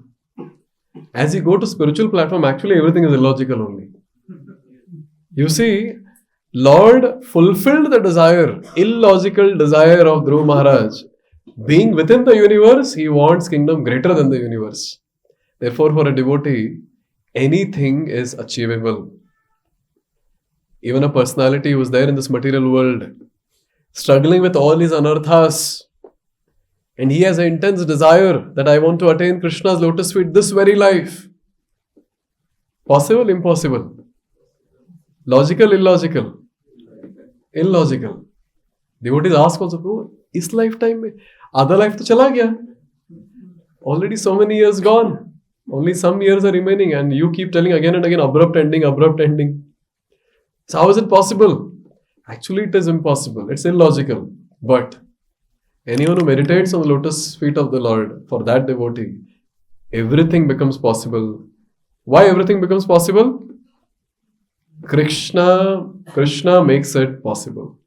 As you go to spiritual platform, actually everything is illogical only. You see, Lord fulfilled the desire, illogical desire of Dhruv Maharaj. Being within the universe, he wants kingdom greater than the universe. Therefore, for a devotee, anything is achievable. Even a personality who is there in this material world, struggling with all his anarthas, and he has an intense desire that I want to attain Krishna's lotus feet this very life. Possible, impossible? Logical, illogical? Illogical. Devotees ask also, bro, is lifetime mein? Other life to chala gaya. Already so many years gone. Only some years are remaining and you keep telling again and again, abrupt ending, abrupt ending. So how is it possible? Actually, it is impossible. It's illogical. But anyone who meditates on the lotus feet of the Lord, for that devotee, everything becomes possible. Why everything becomes possible? Krishna makes it possible.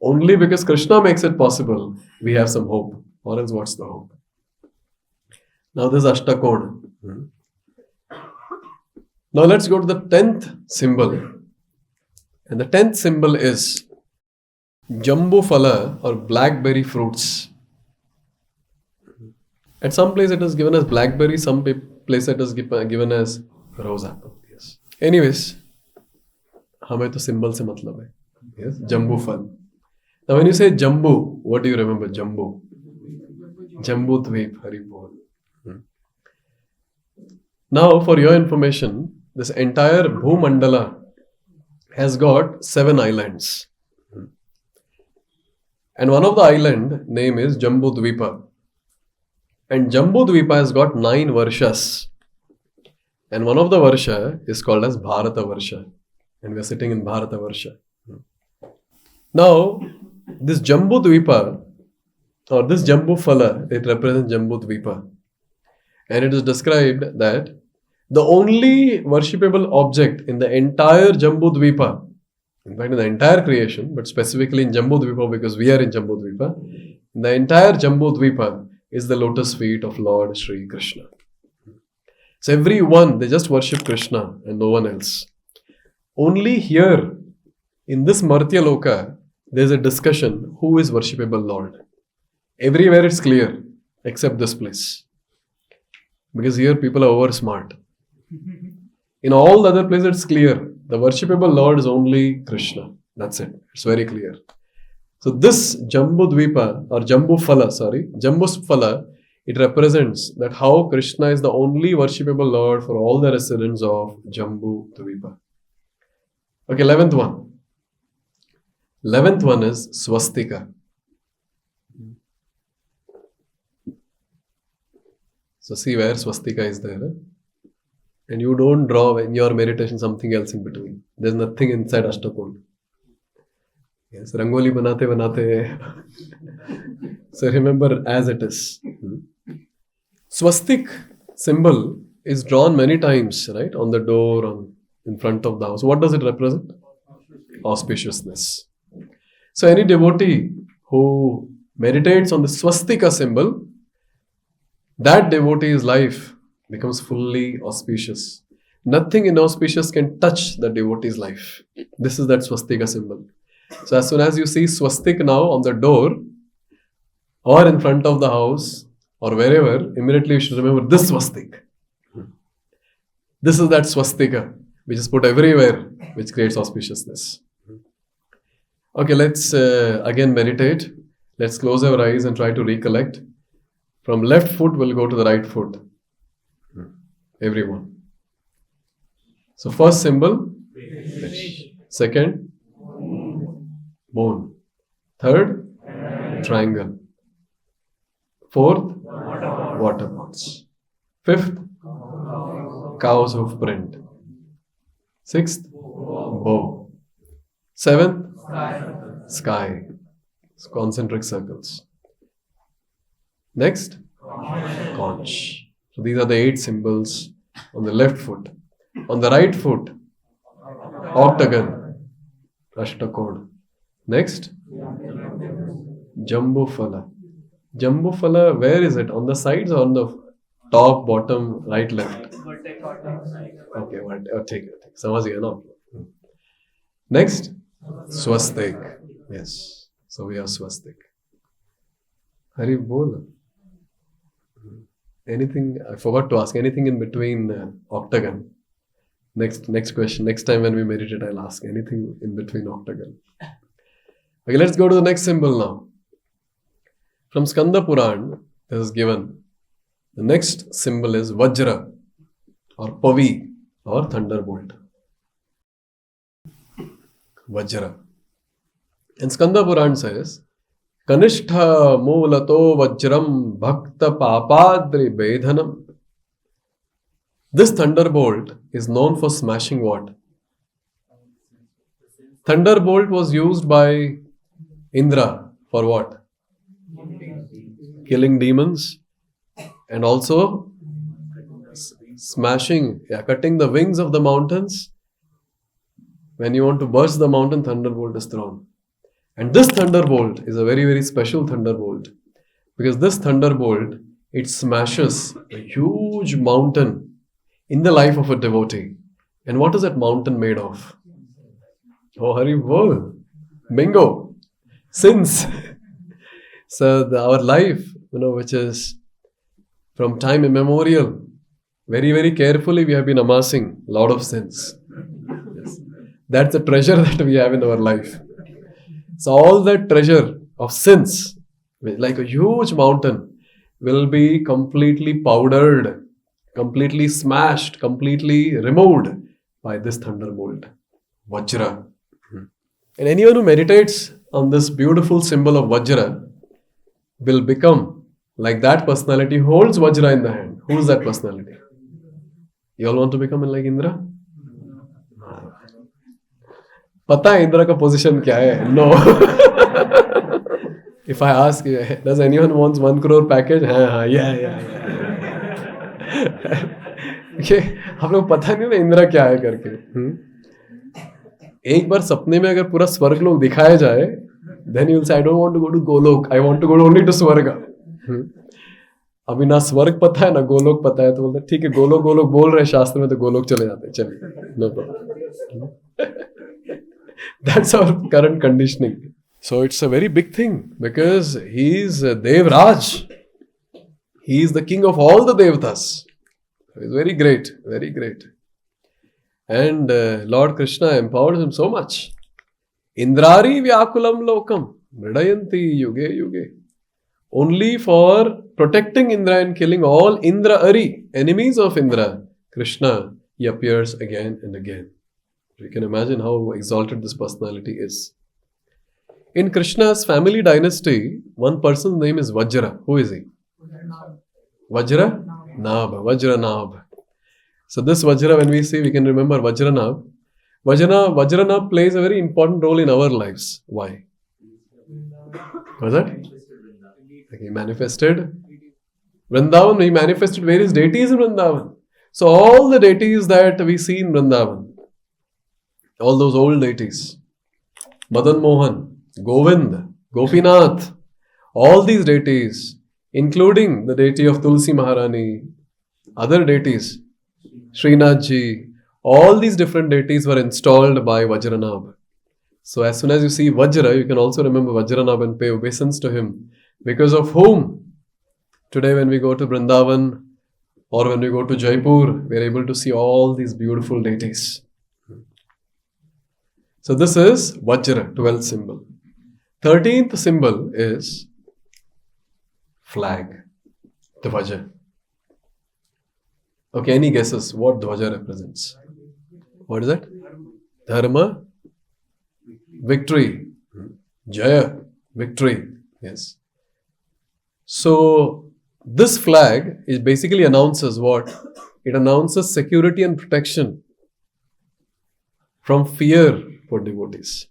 Only because Krishna makes it possible, we have some hope. Or else what's the hope? Now this is Ashtakona. Now let's go to the 10th symbol. And the 10th symbol is Jambu phala or blackberry fruits. At some place it is given as blackberry, some place it is given as rose apple. Yes. Anyways, हमें तो symbol से मतलब है. Yes, Jambu phal. Now when you say Jambu, what do you remember? Jambu. Jambu Dweep, Hari Bol. Now for your information, this entire Bhumandala has got 7 islands. And one of the island name is Jambu Dweepa. And Jambu Dweepa has got 9 Varshas. And one of the Varsha is called as Bharata Varsha. And we are sitting in Bharata Varsha. Now, this Jambu Dweepa or this Jambu Phala, it represents Jambu Dweepa. And it is described that the only worshipable object in the entire Jambu Dweepa, in fact in the entire creation, but specifically in Jambu Dweepa because we are in Jambu Dweepa, in the entire Jambu Dweepa is the lotus feet of Lord Shri Krishna. So everyone, they just worship Krishna and no one else. Only here, in this Martya Loka, there is a discussion who is worshipable Lord. Everywhere it's clear, except this place. Because here people are over smart. In all the other places it's clear. The worshipable Lord is only Krishna. That's it. It's very clear. So this Jambu Dweepa or Jambu Phala, it represents that how Krishna is the only worshipable Lord for all the residents of Jambu Dweepa. Okay, 11th one. 11th one is Swastika. So see where Swastika is there. And you don't draw in your meditation something else in between. There's nothing inside Ashtakon. Yes, Rangoli banate. So remember as it is. Swastik symbol is drawn many times, right? On the door, in front of the house. What does it represent? Auspiciousness. So any devotee who meditates on the swastika symbol, that devotee's life becomes fully auspicious. Nothing inauspicious can touch the devotee's life. This is that swastika symbol. So as soon as you see swastik now on the door or in front of the house or wherever, immediately you should remember this swastik. This is that swastika which is put everywhere, which creates auspiciousness. Okay, let's again meditate. Let's close our eyes and try to recollect. From left foot, we'll go to the right foot. Everyone. So first symbol, fish. Second, moon. Third, triangle. Fourth, water pots. Fifth, cow's hoof print. Sixth, bow. Seventh, sky. Concentric circles. Next, conch. So these are the 8 symbols on the left foot. On the right foot, octagon, ashtakod. Next, Jambu phala. Jambu phala, where is it? On the sides or on the top, bottom, right, left? Okay, take it. Samajh gaya na? Next, swastik. Yes. So we have swastik. Hari bol. Anything, I forgot to ask, anything in between octagon? Next question. Next time when we meditate, I'll ask anything in between octagon. Okay, let's go to the next symbol now. From Skanda Puran, this is given. The next symbol is Vajra or Pavi or thunderbolt. Vajra. And Skanda Puran says, Kanishtha Mulato Vajram Bhakta Papadri Bedhanam. This thunderbolt is known for smashing what? Thunderbolt was used by Indra for what? Killing demons and also cutting the wings of the mountains. When you want to burst the mountain, thunderbolt is thrown. And this thunderbolt is a very, very special thunderbolt because this thunderbolt, it smashes a huge mountain in the life of a devotee. And what is that mountain made of? Oh, Hari Bol. Bingo. Sins. So our life, which is from time immemorial, very, very carefully we have been amassing a lot of sins. Yes. That's the treasure that we have in our life. So all that treasure of sins, like a huge mountain, will be completely powdered, completely smashed, completely removed by this thunderbolt, Vajra. And anyone who meditates on this beautiful symbol of Vajra will become like that personality who holds Vajra in the hand. Who is that personality? You all want to become like Indra? Pata hai Indra ka position kya hai? No. If I ask, does anyone wants 1 crore package? Yeah. Okay, आप लोग पता नहीं ना इंद्रा क्या है करके. एक बार सपने में अगर पूरा स्वर्ग लोक दिखाया जाए, then you will say, I don't want to go to Golok, I want to go only to स्वर्ग. अभी ना स्वर्ग पता है ना गोलोक पता है, तो बोलते ठीक है गोलोक बोल रहे शास्त्र में, तो गोलोक चले जाते हैं, चलिए, no problem. That's our current conditioning. So it's a very big thing because he is Devraj. He is the king of all the Devatas. He's very great, very great. And Lord Krishna empowers him so much. Indrari Vyakulam Lokam Mridayanti Yuge Yuge. Only for protecting Indra and killing all Indra-ari, enemies of Indra, Krishna, he appears again and again. You can imagine how exalted this personality is. In Krishna's family dynasty, one person's name is Vajra. Who is he? Vajra? Nab. Vajra Nab. So this Vajra, when we see, we can remember Vajra Nab. Vajra Nab plays a very important role in our lives. Why? Was that? He manifested Vrindavan. He manifested various deities in Vrindavan. So all the deities that we see in Vrindavan, all those old deities, Madan Mohan, Govind, Gopinath, all these deities, including the deity of Tulsi Maharani, other deities, Srinathji, all these different deities were installed by Vajranabh. So as soon as you see Vajra, you can also remember Vajranabh and pay obeisance to him, because of whom today when we go to Vrindavan or when we go to Jaipur, we are able to see all these beautiful deities. So this is Vajra, 12th symbol. 13th symbol is flag, Dhwaja. Okay, any guesses what Dhwaja represents? What is that? Dharma, victory. Jaya, victory. Yes. So this flag is basically announces what? It announces security and protection from fear for devotees.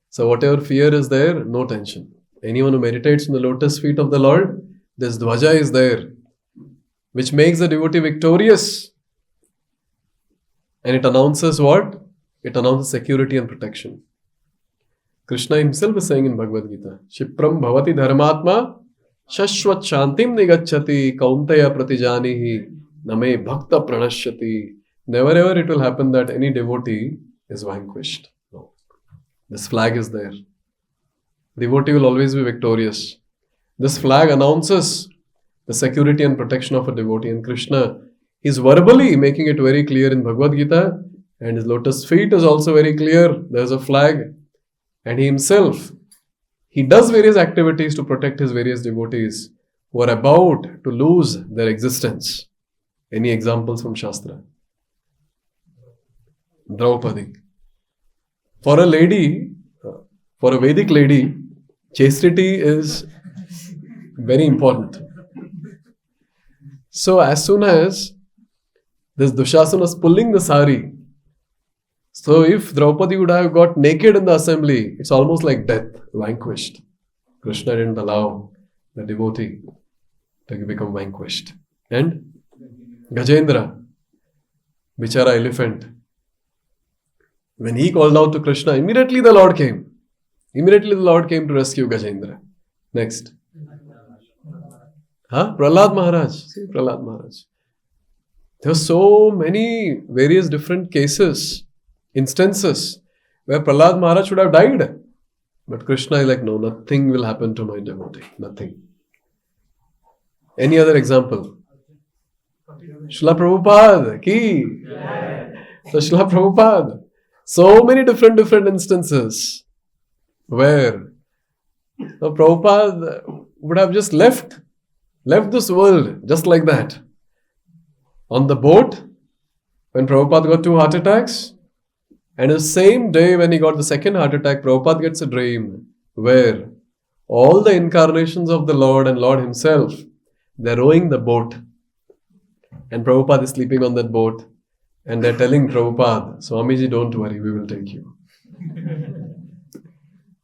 So whatever fear is there, no tension. Anyone who meditates in the lotus feet of the Lord, this Dhwaja is there, which makes the devotee victorious. And it announces what? It announces security and protection. Krishna himself is saying in Bhagavad-gita, Shipram bhavati dharmatma shashvat shantim nigacchati kauntaya pratijanihi name bhakta pranashyati. Never ever it will happen that any devotee is vanquished. No. This flag is there. Devotee will always be victorious. This flag announces the security and protection of a devotee. And Krishna is verbally making it very clear in Bhagavad-gita, and his lotus feet is also very clear. There is a flag. And he himself, he does various activities to protect his various devotees who are about to lose their existence. Any examples from Shastra? Draupadi. For a lady, for a Vedic lady, chastity is very important. So as soon as this Dushasana was pulling the sari, so if Draupadi would have got naked in the assembly, it's almost like death, vanquished. Krishna didn't allow the devotee to become vanquished. And Gajendra, Bichara elephant, when he called out to Krishna, immediately the Lord came. Immediately the Lord came to rescue Gajendra. Next. Prahlad Maharaj. See, Prahlad Maharaj. There are so many various different cases, instances where Prahlad Maharaj should have died. But Krishna is like, no, nothing will happen to my devotee. Nothing. Any other example? Srila Prabhupada ki. So Srila Prabhupada. So many different instances where Prabhupada would have just left this world just like that. On the boat, when Prabhupada got 2 heart attacks, and the same day when he got the second heart attack, Prabhupada gets a dream where all the incarnations of the Lord and Lord himself, they're rowing the boat. And Prabhupada is sleeping on that boat. And they're telling Prabhupada, Swamiji, don't worry, we will take you.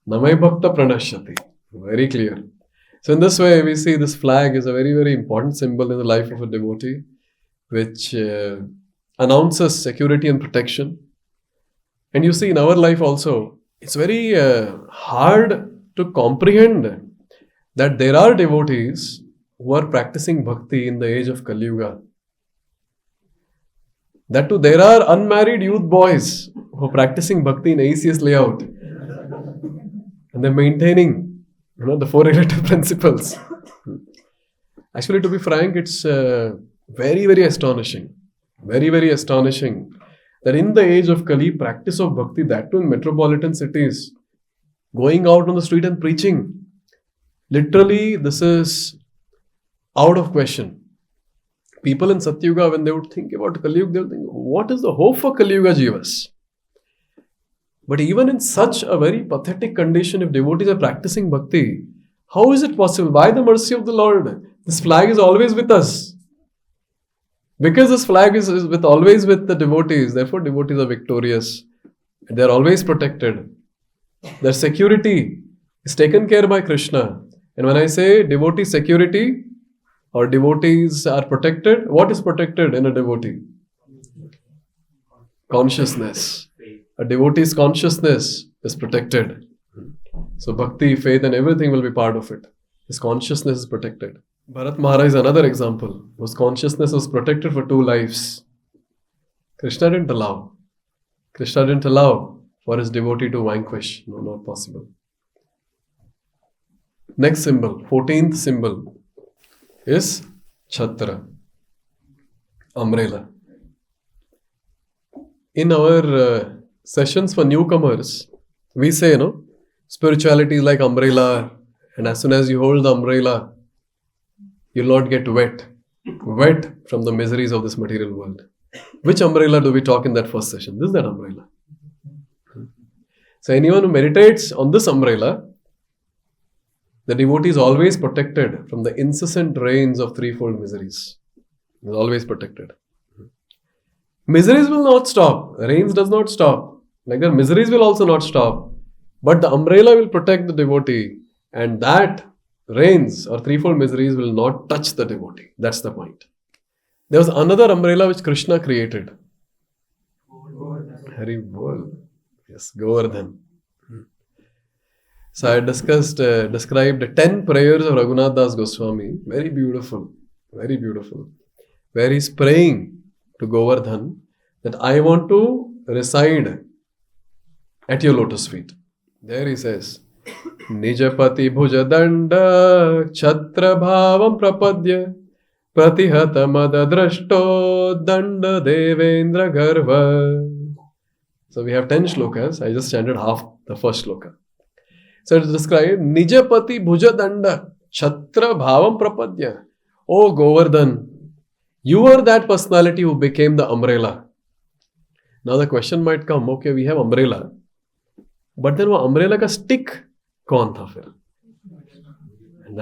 Namai Bhakta Pranashyati. Very clear. So in this way, we see this flag is a very, very important symbol in the life of a devotee, which announces security and protection. And you see in our life also, it's very hard to comprehend that there are devotees who are practicing bhakti in the age of Kali Yuga. That too, there are unmarried youth boys who are practicing bhakti in AECS layout. And they're maintaining, the 4 relative principles. Actually, to be frank, it's very, very astonishing. Very, very astonishing that in the age of Kali, practice of bhakti, that too in metropolitan cities, going out on the street and preaching. Literally, this is out of question. People in Satyuga, when they would think about Kali Yuga, they would think, what is the hope for Kali Yuga Jivas? But even in such a very pathetic condition, if devotees are practicing bhakti, how is it possible? By the mercy of the Lord, this flag is always with us. Because this flag is always with the devotees, therefore devotees are victorious. They are always protected. Their security is taken care by Krishna. And when I say devotee security, Or devotees are protected. What is protected in a devotee? Consciousness. A devotee's consciousness is protected. So bhakti, faith and everything will be part of it. His consciousness is protected. Bharat Maharaj is another example. Whose consciousness was protected for 2 lives. Krishna didn't allow. Krishna didn't allow for his devotee to vanquish. No, not possible. Next symbol, 14th symbol is Chhatra, umbrella. In our sessions for newcomers, we say, spirituality is like umbrella, and as soon as you hold the umbrella, you'll not get wet from the miseries of this material world. Which umbrella do we talk in that first session? This is that umbrella. So anyone who meditates on this umbrella, the devotee is always protected from the incessant rains of threefold miseries. He is always protected. Miseries will not stop. Rains does not stop. Like that, miseries will also not stop. But the umbrella will protect the devotee, and that rains or threefold miseries will not touch the devotee. That's the point. There was another umbrella which Krishna created. Hari Bol. Yes, Govardhan. So I described 10 prayers of Raghunath Das Goswami. Very beautiful. Very beautiful. Where he's praying to Govardhan that I want to reside at your lotus feet. There he says, Nijapati bhujadanda chhatra bhavam prapadya pratihata madadrashto danda devendra garva. So we have 10 shlokas. I just chanted half the first shloka. So it is described, Nijapati bhujadanda chhatra bhavam prapadya. Oh Govardhan, you are that personality who became the umbrella. Now the question might come, okay, we have umbrella. But then वो umbrella का stick कौन था फिर? And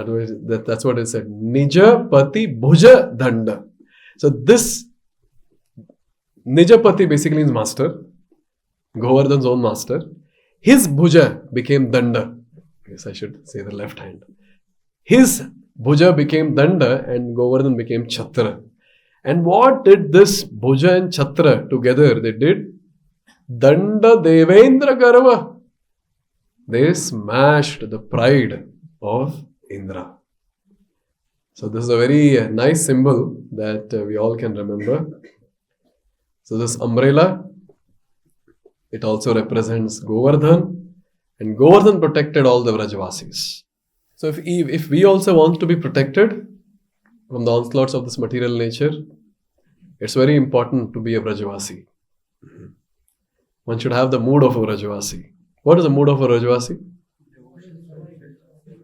that's what it said. Nijapati bhuja danda. So this Nijapati basically means master. Govardhan's own master. His bhuja became danda. Yes, I should say the left hand. His bhuja became danda and Govardhan became chhatra. And what did this bhuja and chhatra together? They did danda devendra garva. They smashed the pride of Indra. So this is a very nice symbol that we all can remember. So this umbrella, it also represents Govardhan, and Govardhan protected all the Vrajavasis. So if we also want to be protected from the onslaughts of this material nature, it's very important to be a Vrajavasi. One should have the mood of a Vrajavasi. What is the mood of a Vrajavasi?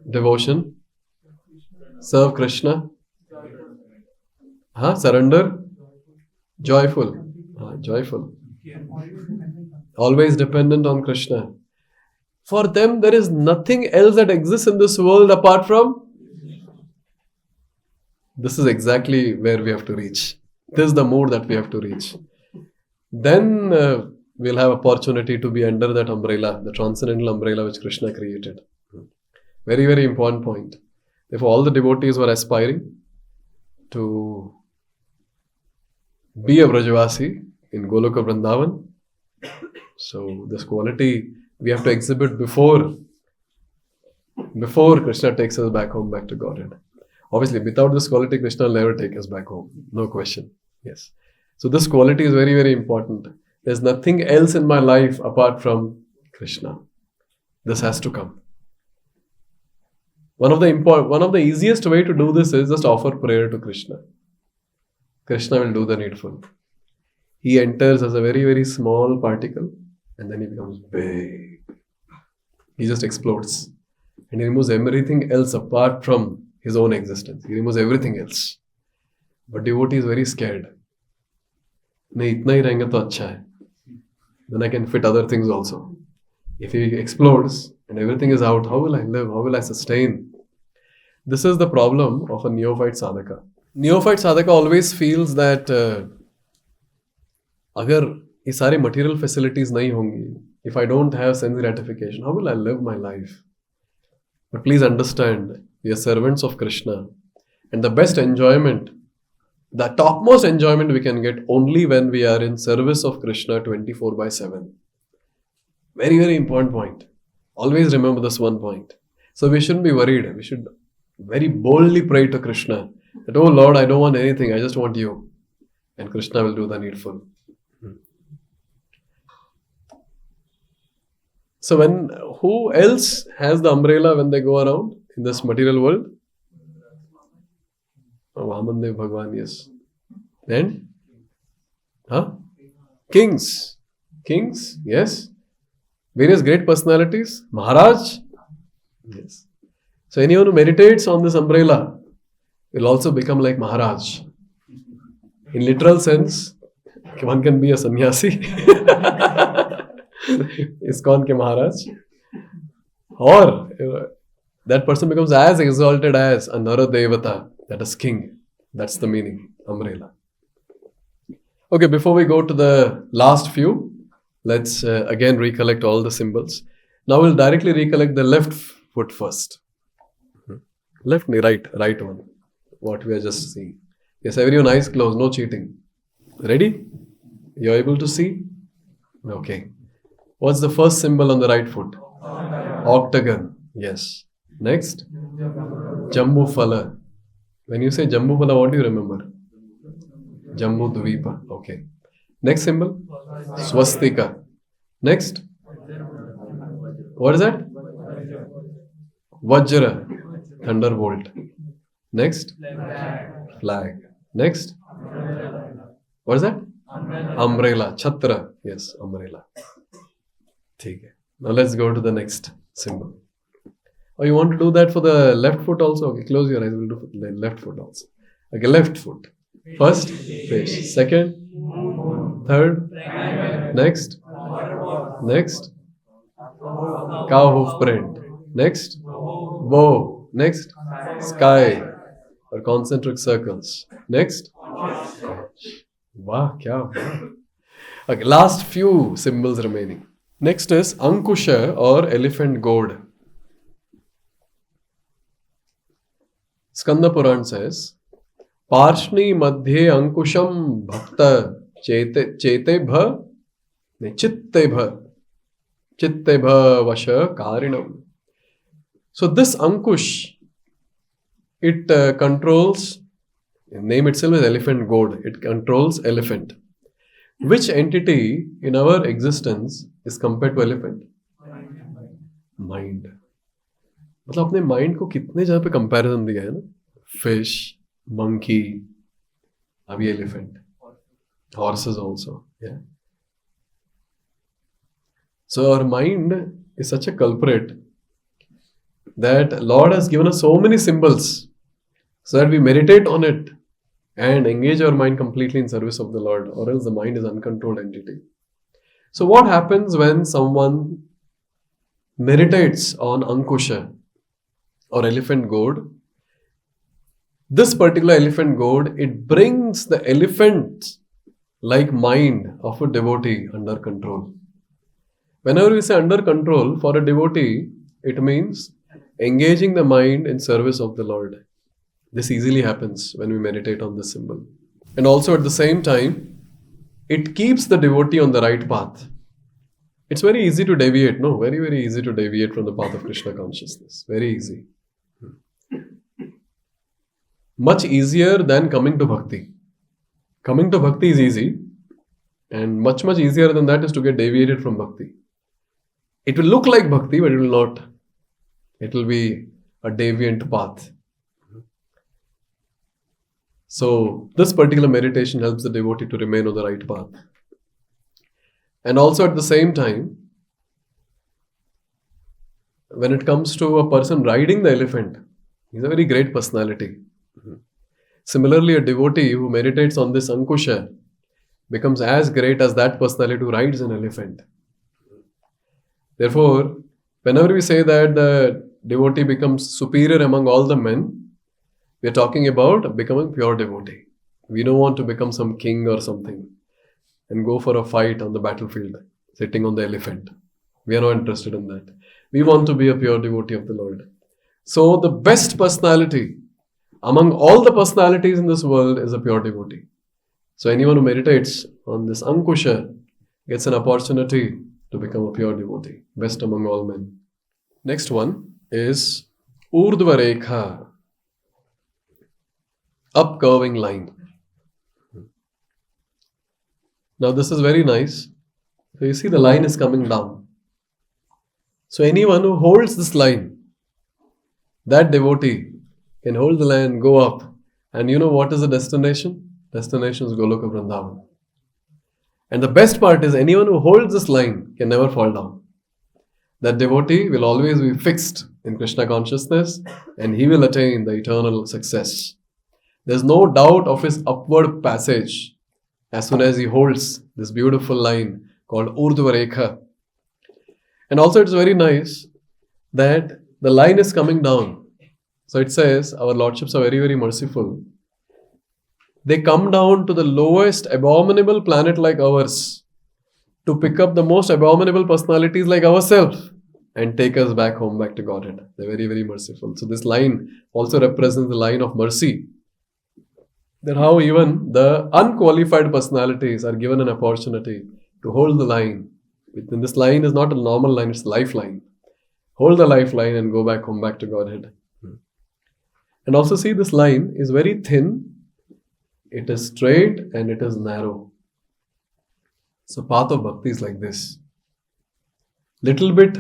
Devotion. Serve Krishna. Surrender. Joyful. Joyful. Always dependent on Krishna. For them, there is nothing else that exists in this world apart from. This is exactly where we have to reach. This is the mood that we have to reach. Then we'll have opportunity to be under that umbrella, the transcendental umbrella which Krishna created. Very, very important point. Therefore, all the devotees were aspiring to be a Vrajavasi in Goloka Vrindavan. So this quality we have to exhibit before Krishna takes us back home, back to Godhead. Obviously, without this quality, Krishna will never take us back home. No question. Yes. So this quality is very, very important. There's nothing else in my life apart from Krishna. This has to come. One of the easiest way to do this is just offer prayer to Krishna. Krishna will do the needful. He enters as a very, very small particle and then he becomes big. He just explodes. And he removes everything else apart from his own existence. He removes everything else. But devotee is very scared. Nahin, itna hi rahenge to acha hai. Then I can fit other things also. If he explodes and everything is out, how will I live? How will I sustain? This is the problem of a neophyte sadhaka. Neophyte sadhaka always feels that agar ye sare material facilities nahi hongi, if I don't have sense gratification, how will I live my life? But please understand, we are servants of Krishna. And the best enjoyment, the topmost enjoyment we can get only when we are in service of Krishna 24/7. Very, very important point. Always remember this one point. So we shouldn't be worried. We should very boldly pray to Krishna that, oh Lord, I don't want anything, I just want you. And Krishna will do the needful. So who else has the umbrella when they go around in this material world? Vamandev Bhagwan, yes. And? Kings. Kings, yes. Various great personalities. Maharaj, yes. So anyone who meditates on this umbrella will also become like Maharaj. In literal sense, one can be a sannyasi. ISKCON ke Maharaj. Or that person becomes as exalted as a Nara Devata, that is king. That's the meaning, umbrella. Okay, before we go to the last few, let's again recollect all the symbols. Now we'll directly recollect the left foot first. Left, right one. What we are just seeing. Yes, everyone eyes closed, no cheating. Ready? You're able to see? Okay. What's the first symbol on the right foot? Octagon. Yes. Next? Jambu Phala. When you say Jambu Phala, what do you remember? Jambu Dvipa. Okay. Next symbol? Swastika. Next? What is that? Vajra. Thunderbolt. Next? Flag. Next? What is that? Umbrella. Chhatra. Yes, umbrella. Now let's go to the next symbol. Oh, you want to do that for the left foot also? Okay, close your eyes. We'll do for the left foot also. Okay, left foot. First, fish. Second, third, next, cow hoof print. Next, bow. Next, sky or concentric circles. Next, wow, kya. Okay, last few symbols remaining. Next is Ankusha or elephant goad. Skanda Puran says, Parshni madhye ankusham bhakta chete bha vasha karinam. So this Ankush, it controls, name itself is elephant goad, it controls elephant. Which entity in our existence is compared to elephant? Mind. मतलब अपने mind को कितने जगह पे comparison दिया है ना? Fish, monkey, अभी elephant, horses also. Yeah. So our mind is such a culprit that Lord has given us so many symbols so that we meditate on it and engage our mind completely in service of the Lord, or else the mind is uncontrolled entity. So what happens when someone meditates on Ankusha or elephant goad? This particular elephant goad, it brings the elephant-like mind of a devotee under control. Whenever we say under control, for a devotee, it means engaging the mind in service of the Lord. This easily happens when we meditate on this symbol. And also at the same time, it keeps the devotee on the right path. It's very easy to deviate, no? Very, very easy to deviate from the path of Krishna consciousness. Very easy. Much easier than coming to bhakti. Coming to bhakti is easy, and much, much easier than that is to get deviated from bhakti. It will look like bhakti, but it will not. It will be a deviant path. So, this particular meditation helps the devotee to remain on the right path. And also at the same time, when it comes to a person riding the elephant, he's a very great personality. Similarly, a devotee who meditates on this Ankusha becomes as great as that personality who rides an elephant. Therefore, whenever we say that the devotee becomes superior among all the men, we are talking about becoming pure devotee. We don't want to become some king or something and go for a fight on the battlefield, sitting on the elephant. We are not interested in that. We want to be a pure devotee of the Lord. So the best personality among all the personalities in this world is a pure devotee. So anyone who meditates on this Ankusha gets an opportunity to become a pure devotee, best among all men. Next one is Urdhva Rekha, up curving line. Now this is very nice. So you see the line is coming down. So anyone who holds this line, that devotee can hold the line, go up. And you know what is the destination? Destination is Goloka Vrindavan. And the best part is anyone who holds this line can never fall down. That devotee will always be fixed in Krishna consciousness and he will attain the eternal success. There's no doubt of his upward passage as soon as he holds this beautiful line called Urdhva Rekha. And also it's very nice that the line is coming down. So it says, our lordships are very, very merciful. They come down to the lowest abominable planet like ours to pick up the most abominable personalities like ourselves and take us back home, back to Godhead. They're very, very merciful. So this line also represents the line of mercy. That how even the unqualified personalities are given an opportunity to hold the line. Within this line is not a normal line, it's a lifeline. Hold the lifeline and go back home, back to Godhead. And also see this line is very thin. It is straight and it is narrow. So path of bhakti is like this. Little bit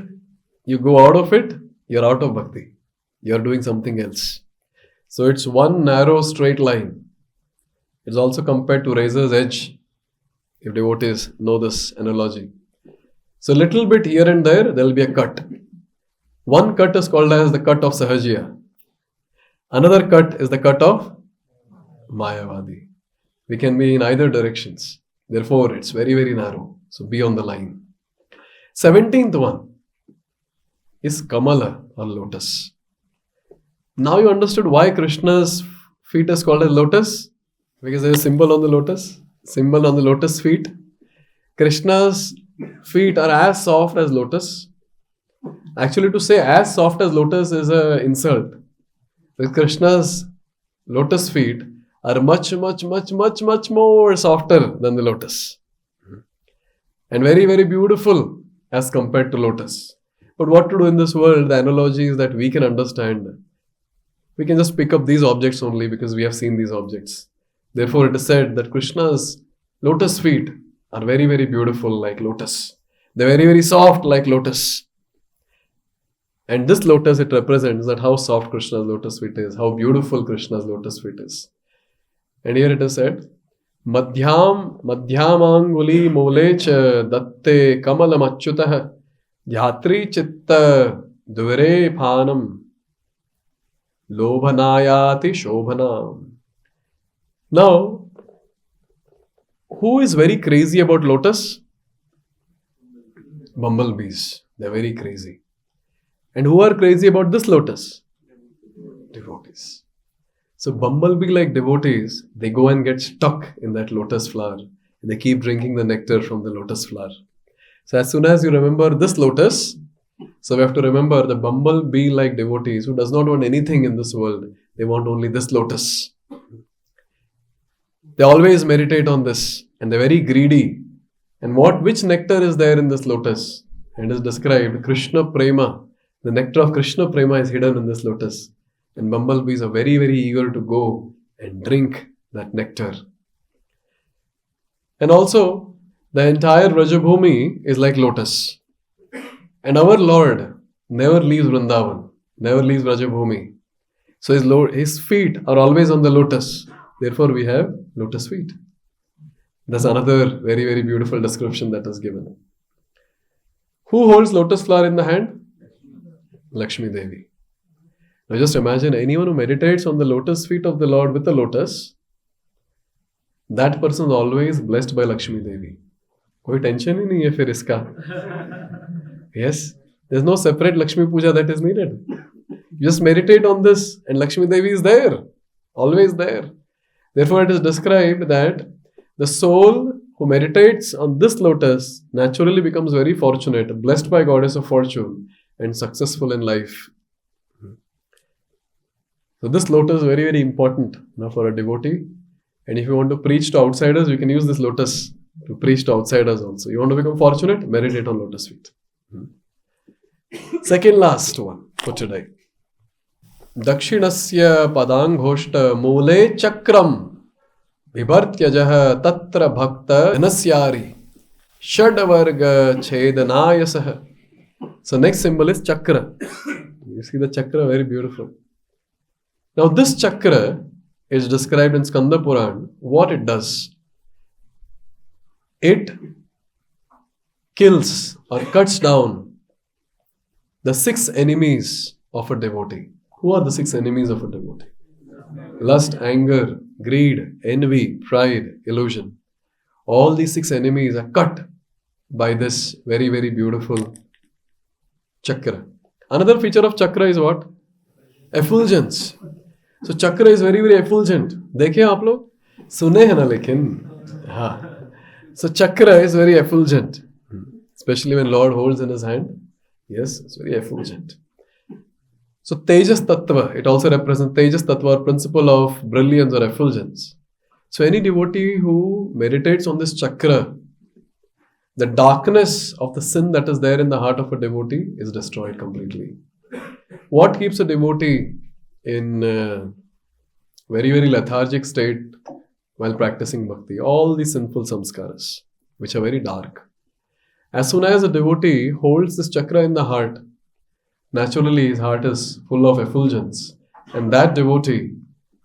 you go out of it, you're out of bhakti. You're doing something else. So it's one narrow straight line. It's also compared to razor's edge, if devotees know this analogy. So little bit here and there will be a cut. One cut is called as the cut of Sahajiya. Another cut is the cut of Mayavadi. We can be in either directions. Therefore, it's very, very narrow. So be on the line. 17th one is Kamala or Lotus. Now you understood why Krishna's feet is called as Lotus? Because there is a symbol on the lotus. Symbol on the lotus feet. Krishna's feet are as soft as lotus. Actually, to say as soft as lotus is an insult. Because Krishna's lotus feet are much more softer than the lotus. And very, very beautiful as compared to lotus. But what to do in this world, the analogy is that we can understand. We can just pick up these objects only because we have seen these objects. Therefore, it is said that Krishna's lotus feet are very, very beautiful like lotus. They're very, very soft like lotus. And this lotus, it represents that how soft Krishna's lotus feet is, how beautiful Krishna's lotus feet is. And here it is said, Madhyamanguli molecha datte kamalam achyutah dhyatri chitta dvire phanam lobhanayati shobhanam. Now, who is very crazy about lotus? Bumblebees. They're very crazy. And who are crazy about this lotus? Devotees. So bumblebee-like devotees, they go and get stuck in that lotus flower. And they keep drinking the nectar from the lotus flower. So as soon as you remember this lotus, so we have to remember the bumblebee-like devotees who does not want anything in this world. They want only this lotus. They always meditate on this. And they're very greedy. And which nectar is there in this lotus? And it is described, Krishna Prema. The nectar of Krishna Prema is hidden in this lotus. And bumblebees are very, very eager to go and drink that nectar. And also, the entire Vrajabhumi is like lotus. And our Lord never leaves Vrindavan, never leaves Vrajabhumi. So his feet are always on the lotus. Therefore, we have lotus feet. That's another very, very beautiful description that is given. Who holds lotus flower in the hand? Lakshmi Devi. Now just imagine anyone who meditates on the lotus feet of the Lord with the lotus, that person is always blessed by Lakshmi Devi. कोई tension ही नहीं है फिर इसका. Yes, there's no separate Lakshmi Puja that is needed. You just meditate on this and Lakshmi Devi is there, always there. Therefore, it is described that the soul who meditates on this lotus naturally becomes very fortunate, blessed by Goddess of Fortune and successful in life. So this lotus is very, very important for a devotee. And if you want to preach to outsiders, you can use this lotus to preach to outsiders also. You want to become fortunate? Meditate on lotus feet. Second last one for today. Dakshinasya padanghoshta mule chakram vibhartyajah tatra bhakta janasyari shadvarga chedanayasah. So next symbol is chakra. You see the chakra, very beautiful. Now this chakra is described in Skanda Puran. What it does? It kills or cuts down the 6 enemies of a devotee. Who are the 6 enemies of a devotee? Lust, anger, greed, envy, pride, illusion. All these 6 enemies are cut by this very, very beautiful chakra. Another feature of chakra is what? Effulgence. So chakra is very, very effulgent. देखिए आप लोग सुने हैं ना लेकिन हाँ. So chakra is very effulgent, especially when Lord holds in his hand. Yes, it's very effulgent. So Tejas Tattva, it also represents Tejas Tattva, or principle of brilliance or effulgence. So any devotee who meditates on this chakra, the darkness of the sin that is there in the heart of a devotee is destroyed completely. What keeps a devotee in very, very lethargic state while practicing bhakti? All the sinful samskaras, which are very dark. As soon as a devotee holds this chakra in the heart, naturally his heart is full of effulgence, and that devotee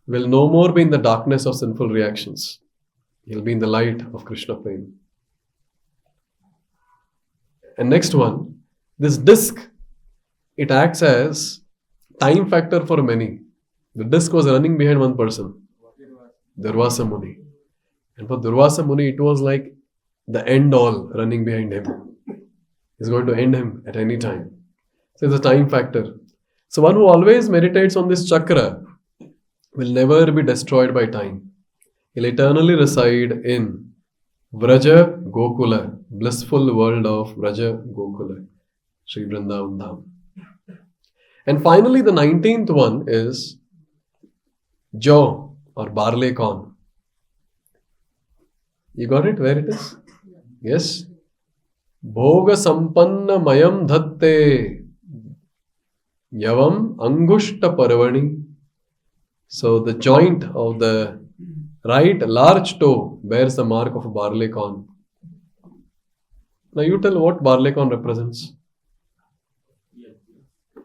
will no more be in the darkness of sinful reactions. He'll be in the light of Krishna Prema. And next one, this disc, it acts as time factor for many. The disc was running behind one person, Durvasa Muni. And for Durvasa Muni, it was like the end all running behind him. He's going to end him at any time. So it's a time factor. So one who always meditates on this chakra will never be destroyed by time. He'll eternally reside in Vraja Gokula, blissful world of Vraja Gokula, Sri Vrindavan Dham. And finally, the 19th one is jaw or barley corn. You got it? Where it is? Yes. Bhoga sampanna mayam dhatte yavam angushta parvani. So the joint of the right large toe bears the mark of a barley corn. Now you tell what barley corn represents.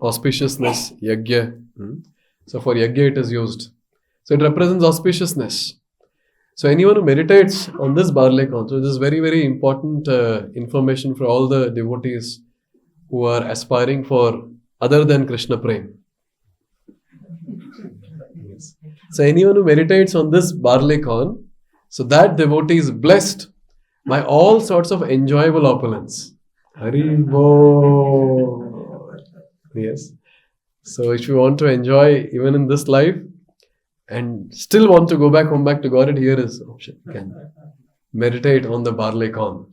Auspiciousness, yagya. So for yagya it is used. So it represents auspiciousness. So anyone who meditates on this barley corn, so this is very, very important information for all the devotees who are aspiring for other than Krishna Prema. Yes. So anyone who meditates on this barley corn, so that devotee is blessed by all sorts of enjoyable opulence. Hari Bo. Yes. So if you want to enjoy even in this life and still want to go back home back to God, here is option. You can meditate on the barley corn.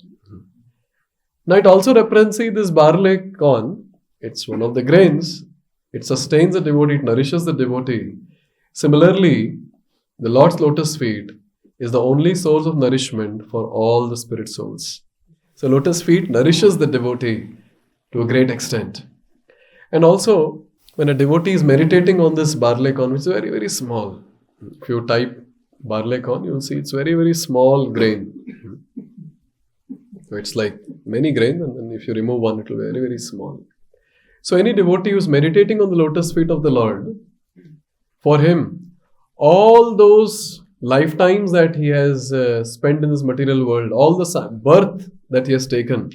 Now it also represents this barley corn. It's one of the grains. It sustains the devotee. It nourishes the devotee. Similarly, the Lord's lotus feet is the only source of nourishment for all the spirit souls. So lotus feet nourishes the devotee to a great extent. And also, when a devotee is meditating on this barley corn, which is very, very small. If you type barley corn, you will see it's very, very small grain. So it's like many grains, and then if you remove one, it will be very, very small. So any devotee who is meditating on the lotus feet of the Lord, for him, all those lifetimes that he has spent in this material world, all the birth that he has taken,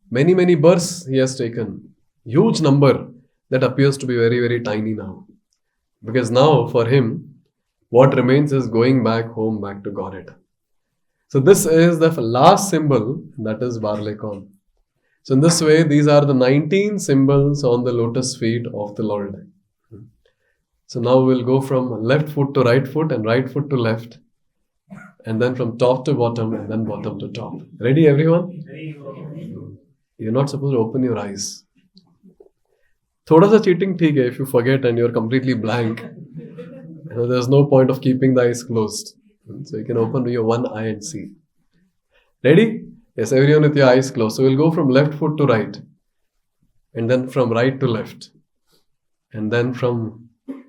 many, many births he has taken, huge number, that appears to be very, very tiny now. Because now for him, what remains is going back home, back to Godhead. So this is the last symbol, that is barley corn. So in this way, these are the 19 symbols on the lotus feet of the Lord. So now we'll go from left foot to right foot and right foot to left. And then from top to bottom and then bottom to top. Ready everyone? You're not supposed to open your eyes. थोड़ा सा cheating ठीक है if you forget and you're completely blank. There's no point of keeping the eyes closed. So you can open your one eye and see. Ready? Yes, everyone with your eyes closed. So we'll go from left foot to right. And then from right to left. And then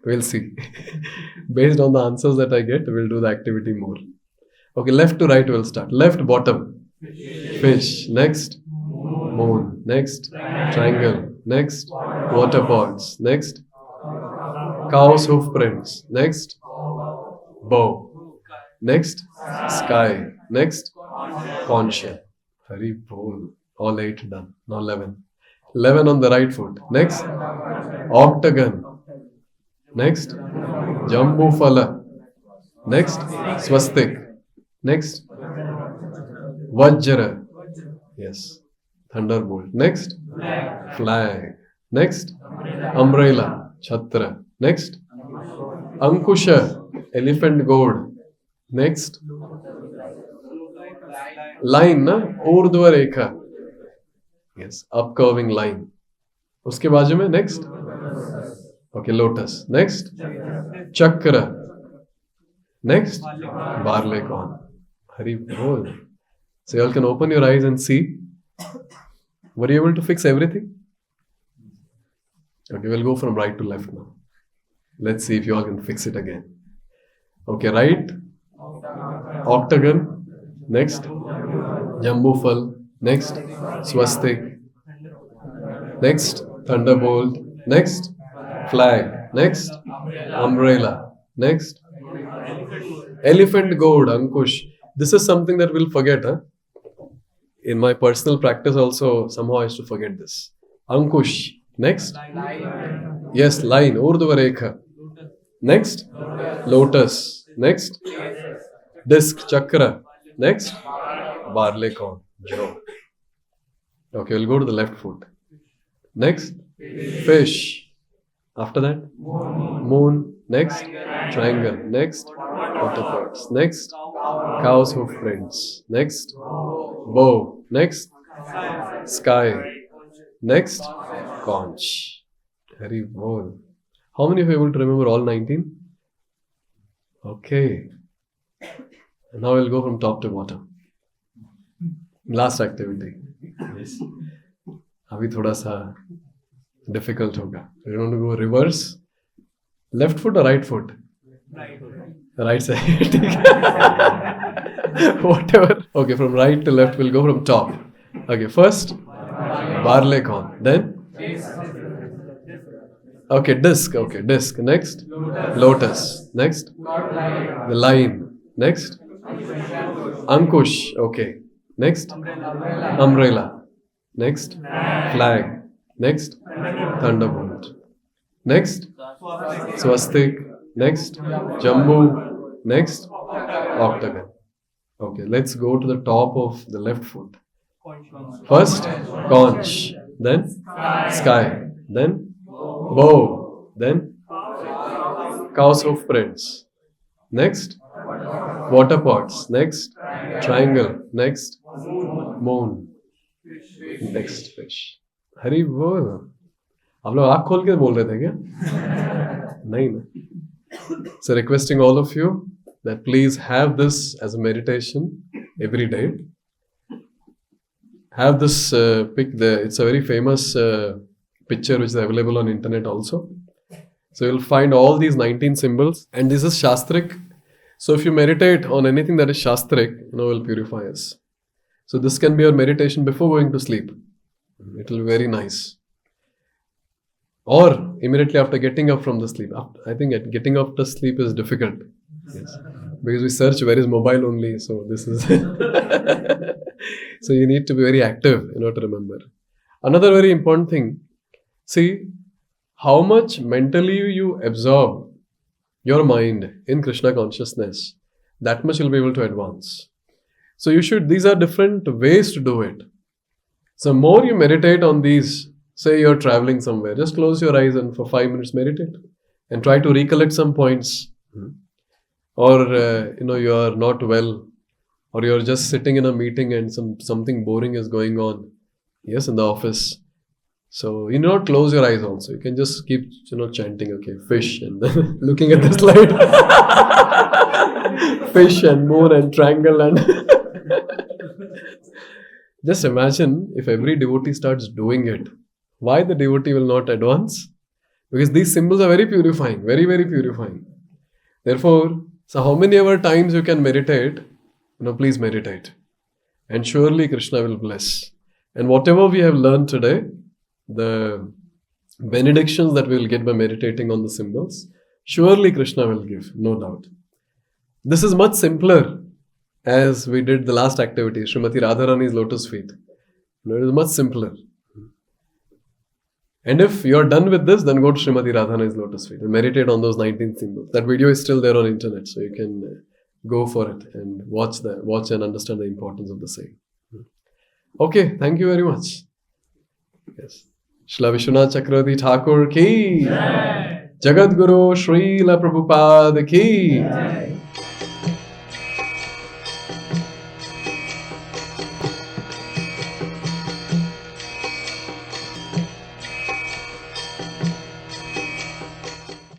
we'll see. Based on the answers that I get, we'll do the activity more. Okay, left to right we'll start. Left bottom. Fish. Next. Moon. Next. Triangle. Next. Water pods. Next. Cow's hoof prints. Next. Bow. Next. Sky. Next. Conch shell. Hari bol. All 8 done. Now 11. 11 on the right foot. Next. Octagon. Next. Jambu phala. Next. Swastika. Next. Vajra. Yes. Thunderbolt. Next. Flag. Next. Umbrella. Chhatra. Next. Ankusha. Elephant gourd. Next. Line, na? Urdhva rekha. Yes, upcurving line. Uske baaju mein next. Okay, lotus. Next. Chakra. Next. Barleycorn. Hari bol. So you all can open your eyes and see. Were you able to fix everything? Okay, we'll go from right to left now. Let's see if you all can fix it again. Okay, right. Octagon. Next. Jambu phala. Next. Swastika. Next. Thunderbolt. Next. Flag. Next. Umbrella. Next. Elephant gourd. Ankush. This is something that we'll forget. In my personal practice also, somehow I used to forget this. Ankush. Next. Yes, line. Urdhva rekha. Next. Lotus. Next. Disc. Chakra. Next. Barleycorn. Joe. Okay, we'll go to the left foot. Next. Fish. After that. Moon. Next. Triangle. Next. Water pods. Next. Cow's hoof prints. Next. Bow. Next. Sky. Next. Conch. Very well. How many of you are able to remember all 19? Okay. Now we'll go from top to bottom. Last activity. Yes. अभी थोड़ा सा difficult होगा. You want to go reverse? Left foot or right foot? Right side. Whatever. Okay, from right to left, we'll go from top. Okay, first barleycorn. Then? Okay, disc. Okay, disc. Next? Lotus. Next? The line. Next? Ankush. Okay. Next? Umbrella. Next? Flag. Next? Thunderbolt. Next? Swastika. Next? Jambu. Next? Octagon. Okay, let's go to the top of the left foot. First, conch. Then, sky. Then, bow. Then, cow's hoof prints. Next, water pots. Next, triangle. Next, moon. Next, fish. हरी बोल. आप लोग आँख खोल के बोल रहे थे क्या? नहीं ना. So requesting all of you that please have this as a meditation every day. Have this pick there. It's a very famous picture which is available on internet also. So you'll find all these 19 symbols, and this is Shastric. So if you meditate on anything that is Shastric, will purify us. So this can be your meditation before going to sleep. It will be very nice. Or immediately after getting up from the sleep. I think getting up to sleep is difficult. Yes. Because we search where is mobile only. So this is... So you need to be very active in order to remember. Another very important thing. See, how much mentally you absorb your mind in Krishna consciousness, that much you'll be able to advance. So these are different ways to do it. So more you meditate on these, say you're traveling somewhere, just close your eyes and for 5 minutes meditate and try to recollect some points. Or, you are not well, or you're just sitting in a meeting and something boring is going on. Yes, in the office. So you need not close your eyes also. You can just keep, chanting, okay, fish, and then looking at the slide. Fish and moon and triangle and just imagine if every devotee starts doing it. Why the devotee will not advance? Because these symbols are very purifying, very, very purifying. Therefore, so how many ever times you can meditate, please meditate. And surely Krishna will bless. And whatever we have learned today, the benedictions that we will get by meditating on the symbols, surely Krishna will give, no doubt. This is much simpler as we did the last activity, Srimati Radharani's lotus feet. It is much simpler. And if you are done with this, then go to Srimati Radharani's lotus feet and meditate on those 19 symbols. That video is still there on internet, so you can go for it and watch and understand the importance of the same. Okay, thank you very much. Yes. Shila Vishwanath Chakravarti Thakur ki Jai. Jagat Guru Srila Prabhupada ki Jai.